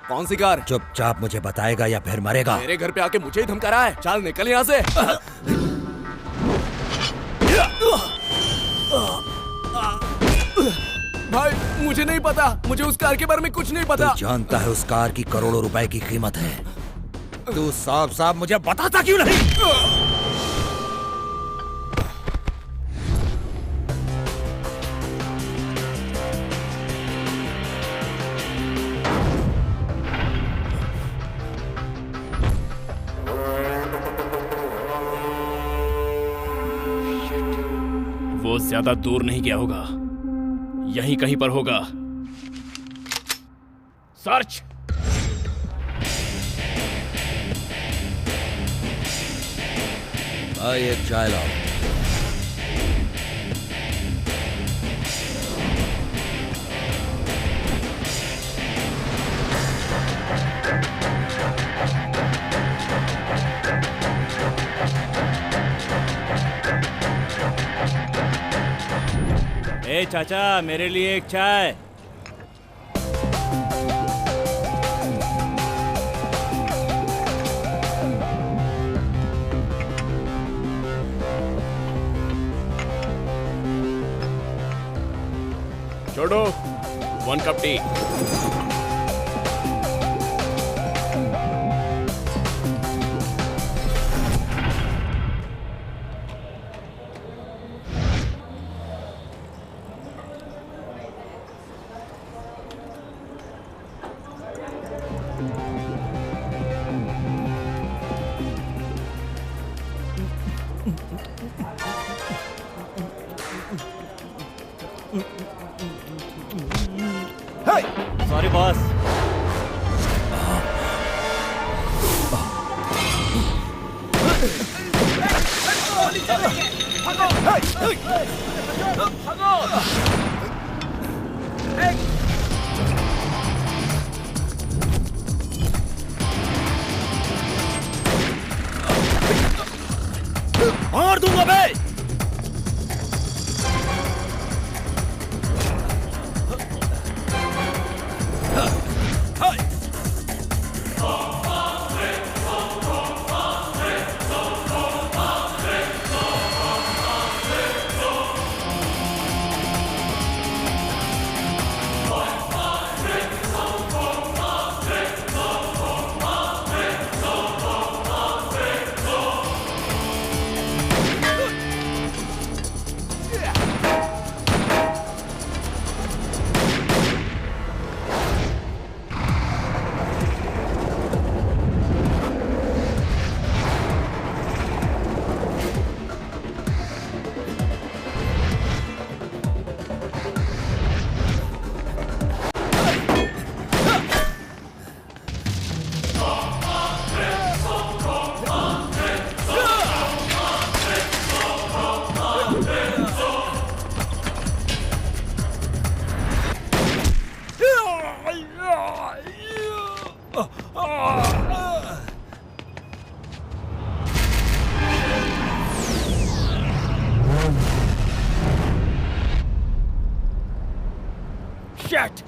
कौन सी कार? चुपचाप मुझे बताएगा या फिर मरेगा। मेरे घर पे आके मुझे ही धमका रहा है, चल निकल यहाँ से। भाई मुझे नहीं पता, मुझे उस कार के बारे में कुछ नहीं पता। तू जानता है उस कार की करोड़ों रुपए की कीमत है, तू साफ साफ मुझे बताता क्यों नहीं? वो ज्यादा दूर नहीं गया होगा, यहीं कहीं पर होगा। सर्च। भाई एक चाय लाओ। ए चाचा, मेरे लिए एक चाय। छोड़ो, 1 कप टी। Sorry boss. मार दूंगा बे। Shit!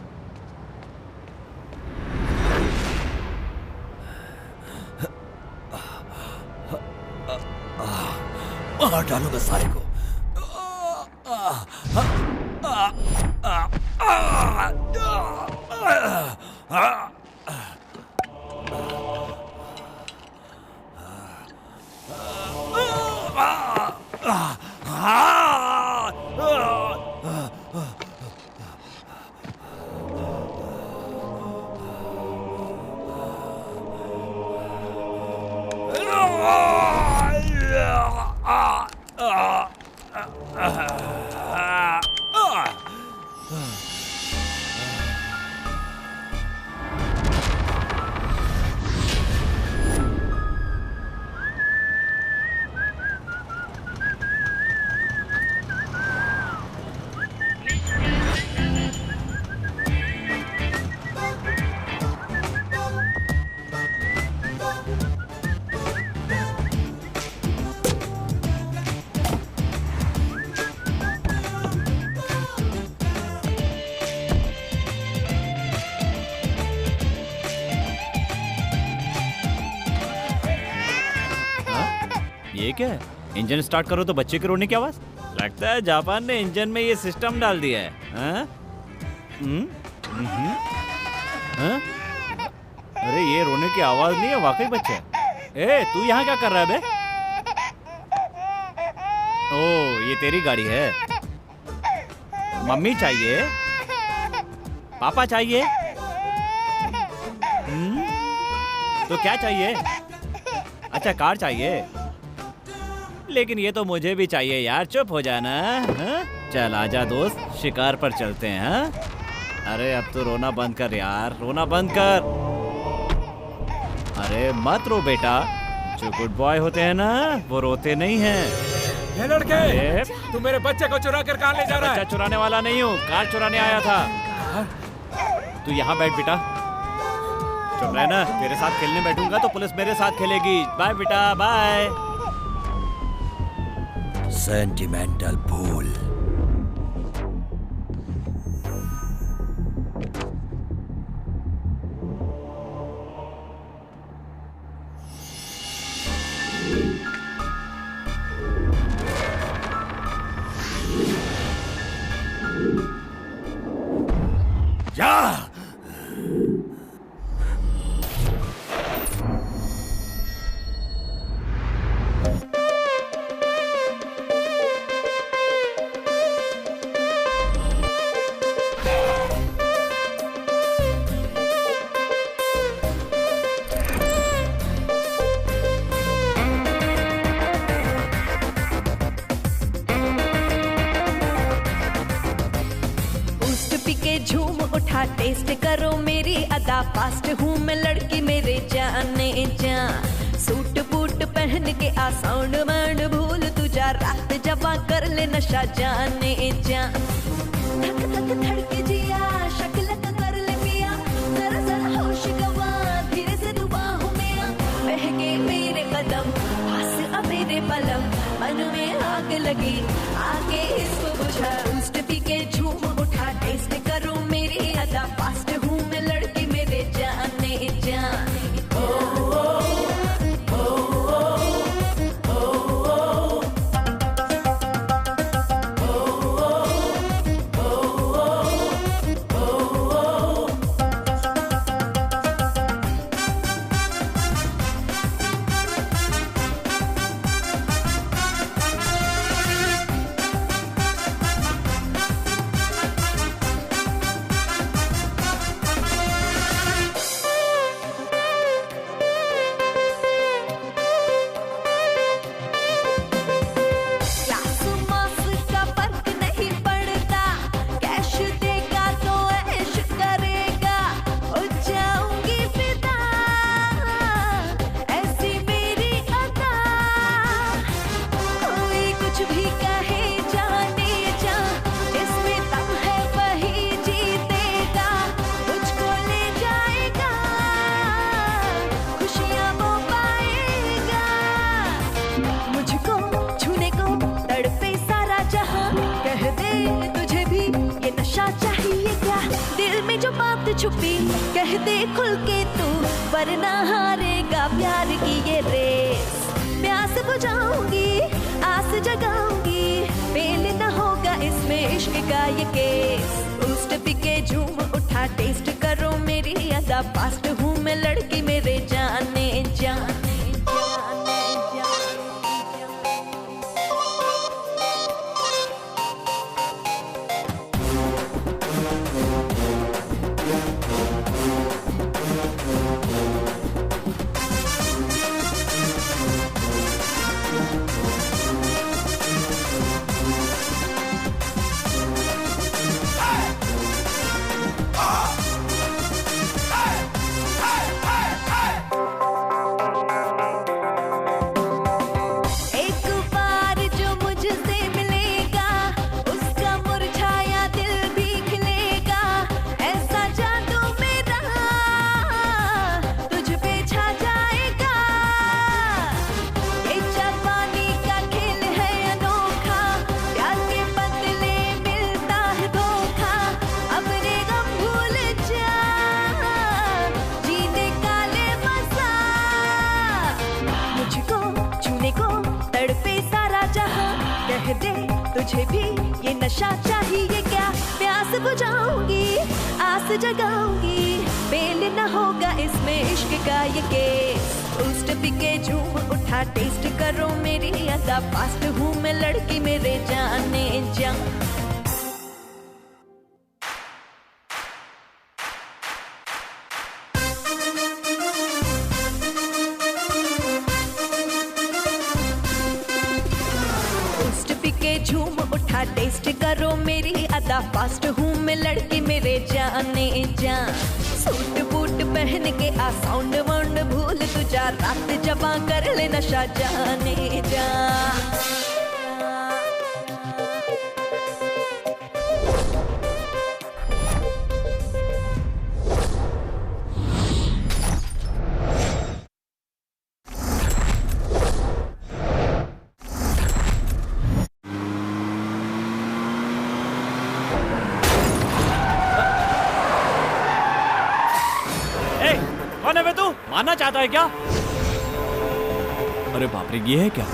मार डालूंगा सारे को। ये क्या है? इंजन स्टार्ट करो तो बच्चे के रोने की आवाज। लगता है जापान ने इंजन में ये सिस्टम डाल दिया है। हाँ? हाँ? अरे ये रोने की आवाज नहीं है, वाकई बच्चे। ए तू यहाँ क्या कर रहा है बे? ओ ये तेरी गाड़ी है। मम्मी चाहिए, पापा चाहिए, तो क्या चाहिए? अच्छा कार चाहिए, लेकिन ये तो मुझे भी चाहिए यार। चुप हो जाना। हाँ? चल आजा दोस्त, शिकार पर चलते हैं। हाँ? अरे अब तो रोना बंद कर यार, रोना बंद कर। अरे मत रो बेटा, जो गुड बॉय होते हैं ना वो रोते नहीं हैं। ये लड़के, तू मेरे बच्चे को चुरा कर कहाँ ले जा रहा है? बच्चा चुराने वाला नहीं हूँ, कार चुराने आया था। तू यहाँ बैठ बेटा, चुप रह ना। तेरे साथ खेलने बैठूंगा तो पुलिस मेरे साथ खेलेगी। बाय बेटा, बाय। सेंटिमेंटल फूल। जा। झूम उठा टेस्ट करो मेरी अदा, फास्ट हूँ मैं लड़की मेरे जाने जा। सूट बूट पहन के आ, साउंड माउंड भूल तुझा, रात जवा कर ले नशा जाने जा। धक धक धड़के जिया, शक्ल कर ले पिया, जरा जरा होश गवा, धीरे से तू बाहों में आ। बहके मेरे कदम, पास आ मेरे पलम, जान में आग लगी, आगे इसको बुझा। बूस्ट पी के झूम उठा, टेस्ट करो मेरी अदा, फास्ट हूँ मैं लड़की मेरे जाने जान। छुपी कह दे खुल के तू, वरना हारेगा प्यार की ये रेस। प्यास बुझाऊंगी, आस जगाऊंगी, फेल न होगा इसमें इश्क का ये केस। बूस्ट पी के झूम उठा, टेस्ट करो मेरी अदा, फास्ट हूँ मैं लड़की मेरे जाने जाने जाने जाने। तुझे भी ये नशा चाहिए क्या? प्यास बुझाऊंगी, आस जगाऊंगी, फेल न होगा इसमें इश्क का ये केस। बूस्ट पी के झूम उठा, टेस्ट करो मेरी अदा, फास्ट हूँ मैं लड़की मेरे जाने जा। झूम उठा, टेस्ट करो मेरी अदा, फास्ट हूँ मैं लड़की मेरे जाने जा। सूट बूट पहन के आ, साउंड वाउंड भूल तू जा, रात जबा कर ले नशा जाने जा। मानना चाहता है क्या? अरे बाप रे, ये है क्या?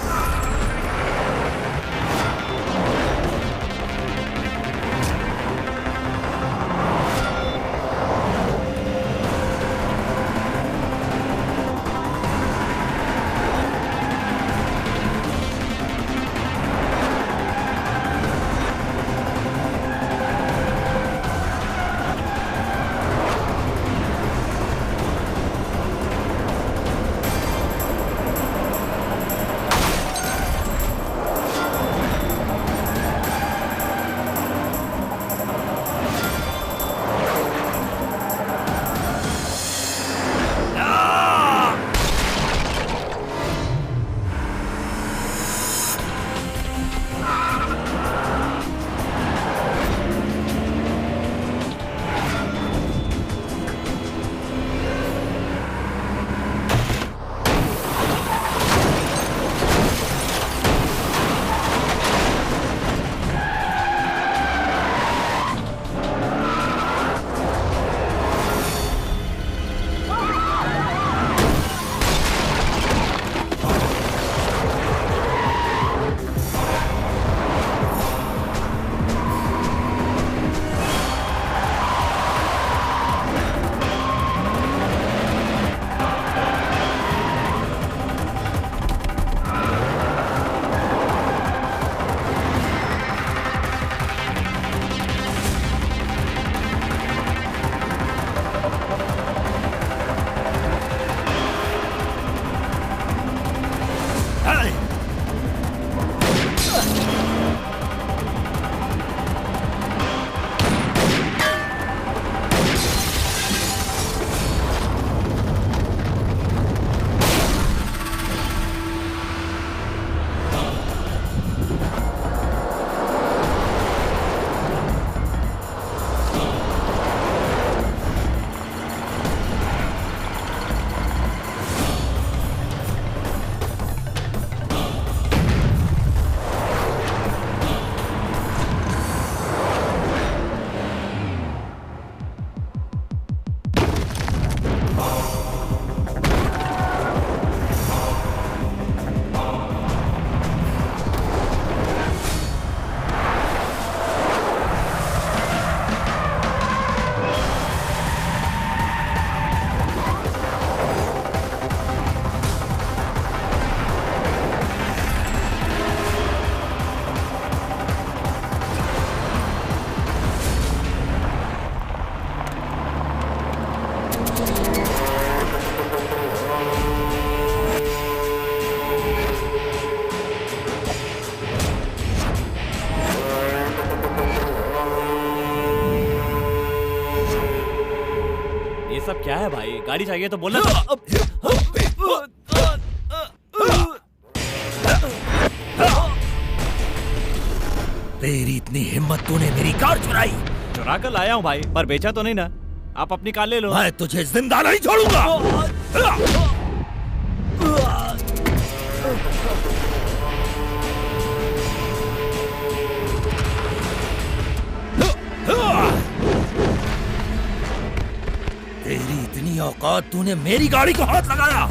भाई, गाड़ी चाहिए तो बोलना। तेरी इतनी हिम्मत, तूने मेरी कार चुराई। चुरा कर लाया हूँ भाई, पर बेचा तो नहीं ना। आप अपनी कार ले लो। मैं तुझे जिंदा नहीं छोड़ूंगा। तेरी इतनी औकात, तूने मेरी गाड़ी को हाथ लगाया।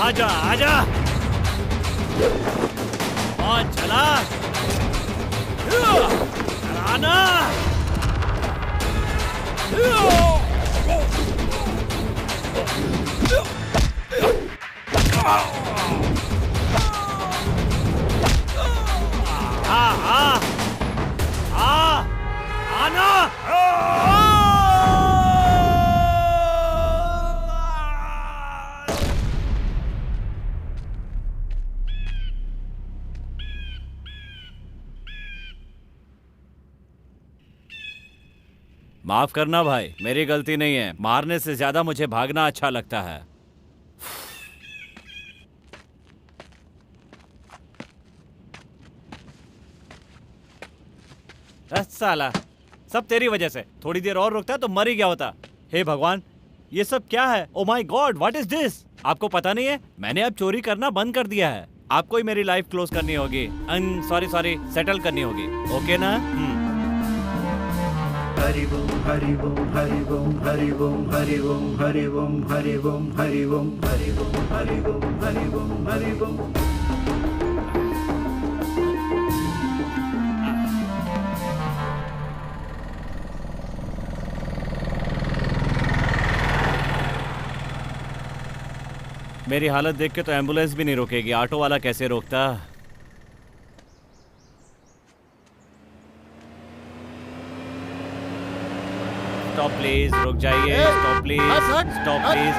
आजा आजा, और चला चलाना। आना। माफ करना भाई, मेरी गलती नहीं है। मारने से ज्यादा मुझे भागना अच्छा लगता है। साला, सब तेरी वजह से। थोड़ी देर और रुकता तो मर ही गया होता। हे भगवान, ये सब क्या है? Oh my God, what is this? आपको पता नहीं है, मैंने अब चोरी करना बंद कर दिया है। आपको ही मेरी लाइफ क्लोज करनी होगी। सॉरी सेटल करनी होगी। ओके ना? हरि ओम हरि ओम हरि ओम हरि ओम हरि ओम हरि ओम हरि ओम हरि ओम हरि ओम हरि ओम हरि ओम हरि ओम। मेरी हालत देख के तो एम्बुलेंस भी नहीं रोकेगी, ऑटो वाला कैसे रोकता? स्टॉप प्लीज, रुक जाइए। Stop please, stop please.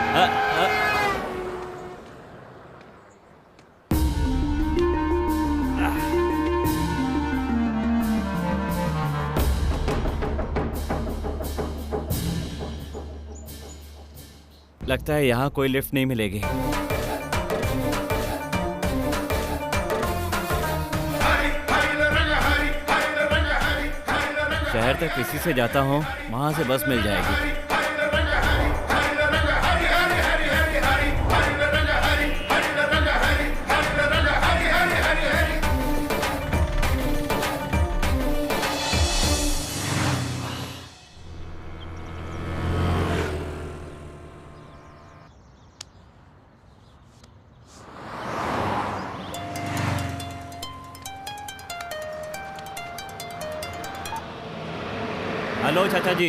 लगता है यहाँ कोई लिफ्ट नहीं मिलेगी। शहर तक किसी से जाता हूँ, वहाँ से बस मिल जाएगी। हेलो चाचा जी।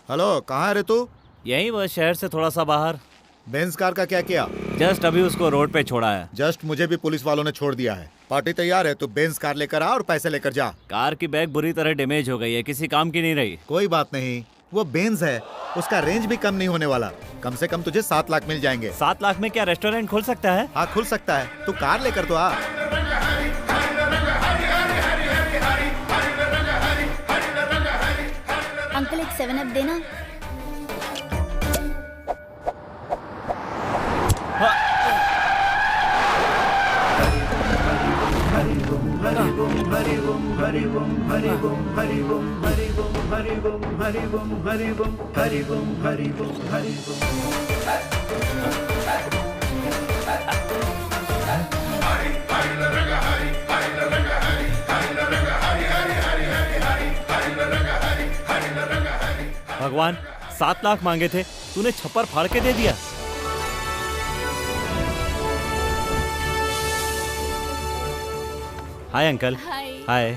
हेलो, कहाँ है रे तू? यहीं, वह शहर से थोड़ा सा बाहर। बेंज कार का क्या किया? जस्ट अभी उसको रोड पे छोड़ा है। जस्ट मुझे भी पुलिस वालों ने छोड़ दिया है। पार्टी तैयार है, तू बेंज कार लेकर आ और पैसे लेकर जा। कार की बैग बुरी तरह डैमेज हो गई है, किसी काम की नहीं रही। कोई बात नहीं, वो बेंज है, उसका रेंज भी कम नहीं होने वाला। कम से कम तुझे 7 लाख मिल जाएंगे। 7 लाख में क्या रेस्टोरेंट खुल सकता है? हाँ खुल सकता है, तू कार लेकर तो आ। अंकल एक 7 अप देना। हरि ओम हरि ओम हरि ओम हरि ओम हरि ओम हरि ओम हरि ओम हरि ओम हरि ओम हरि ओम हरि ओम। भगवान, 7 लाख मांगे थे, तूने छप्पर फाड़ के दे दिया। Hi uncle. हाय।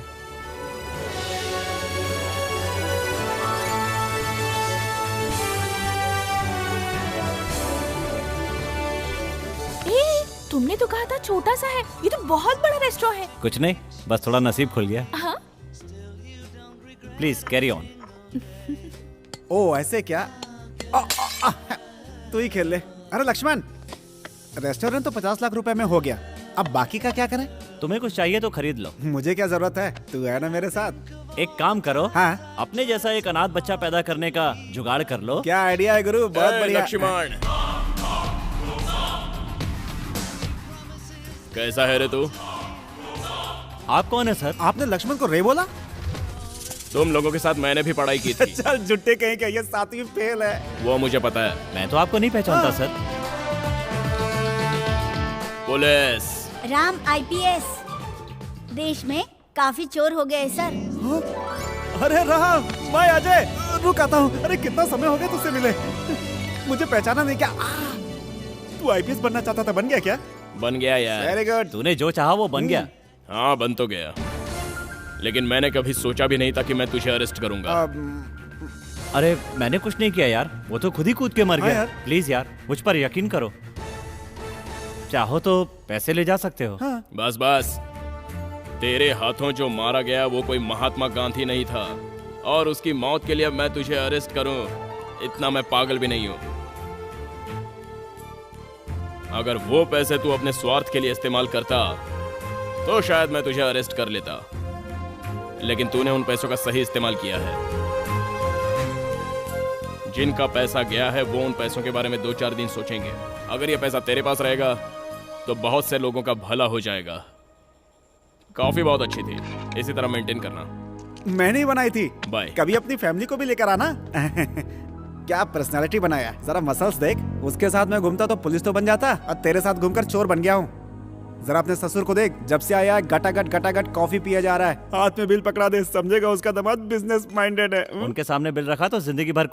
तुमने तो कहा था छोटा सा है, ये तो बहुत बड़ा रेस्टोरेंट है। कुछ नहीं, बस थोड़ा नसीब खुल गया। हाँ? Please carry on. ओ ऐसे क्या? तू ही खेल ले। अरे लक्ष्मण, रेस्टोरेंट तो 50 लाख रुपए में हो गया, अब बाकी का क्या करें? तुम्हें कुछ चाहिए तो खरीद लो। मुझे क्या जरूरत है, तू है ना मेरे साथ। एक काम करो, हाँ? अपने जैसा एक अनाथ बच्चा पैदा करने का जुगाड़ कर लो। क्या आइडिया है गुरु, बहुत बढ़िया। लक्ष्मण, कैसा है रे तू? आप कौन है सर? आपने लक्ष्मण को रे बोला? तुम लोगों के साथ मैंने भी पढ़ाई की थी। चल जुट्टे कहीं का, ये 7वीं फेल है। वो मुझे पता है। मैं तो आपको नहीं पहचानता सर। पुलिस। राम आईपीएस। देश में काफी चोर हो गए सर। अरे राम, मैं अजय, रुक आता हूँ। अरे कितना समय हो गया तुझसे मिले, मुझे पहचाना नहीं क्या? तू आईपीएस बनना चाहता था, बन गया क्या? बन गया यार। Very good. तूने जो चाहा वो बन गया। हाँ बन तो गया, लेकिन मैंने कभी सोचा भी नहीं था कि मैं तुझे अरेस्ट करूंगा। अरे मैंने कुछ नहीं किया यार, वो तो खुद ही कूद के मर गया। प्लीज यार मुझ पर यकीन करो, चाहो तो पैसे ले जा सकते हो। हाँ। बस बस, तेरे हाथों जो मारा गया वो कोई महात्मा गांधी नहीं था, और उसकी मौत के लिए मैं तुझे अरेस्ट करूं, इतना मैं पागल भी नहीं हूं। अगर वो पैसे तू अपने स्वार्थ के लिए इस्तेमाल करता तो शायद मैं तुझे अरेस्ट कर लेता, लेकिन तूने उन पैसों का सही इस्तेमाल किया है। जिनका पैसा गया है वो उन पैसों के बारे में 2-4 दिन सोचेंगे। अगर ये पैसा तेरे पास रहेगा तो बहुत से लोगों का भला हो जाएगा। कॉफी बहुत अच्छी थी, इसी तरह मेंटेन करना। मैंने ही बनाई थी। बाय। कभी अपनी फैमिली को भी लेकर आना। क्या पर्सनालिटी बनाया, जरा मसल्स देख। उसके साथ मैं घूमता तो पुलिस तो बन जाता, और तेरे साथ घूमकर चोर बन गया हूँ। जरा अपने ससुर को देख, जब से आया गटागट कॉफी पिया जा रहा है। हाथ में बिल पकड़ा दे, समझेगा उसका दामाद बिजनेस माइंडेड है। उनके सामने बिल रखा तो जिंदगी भर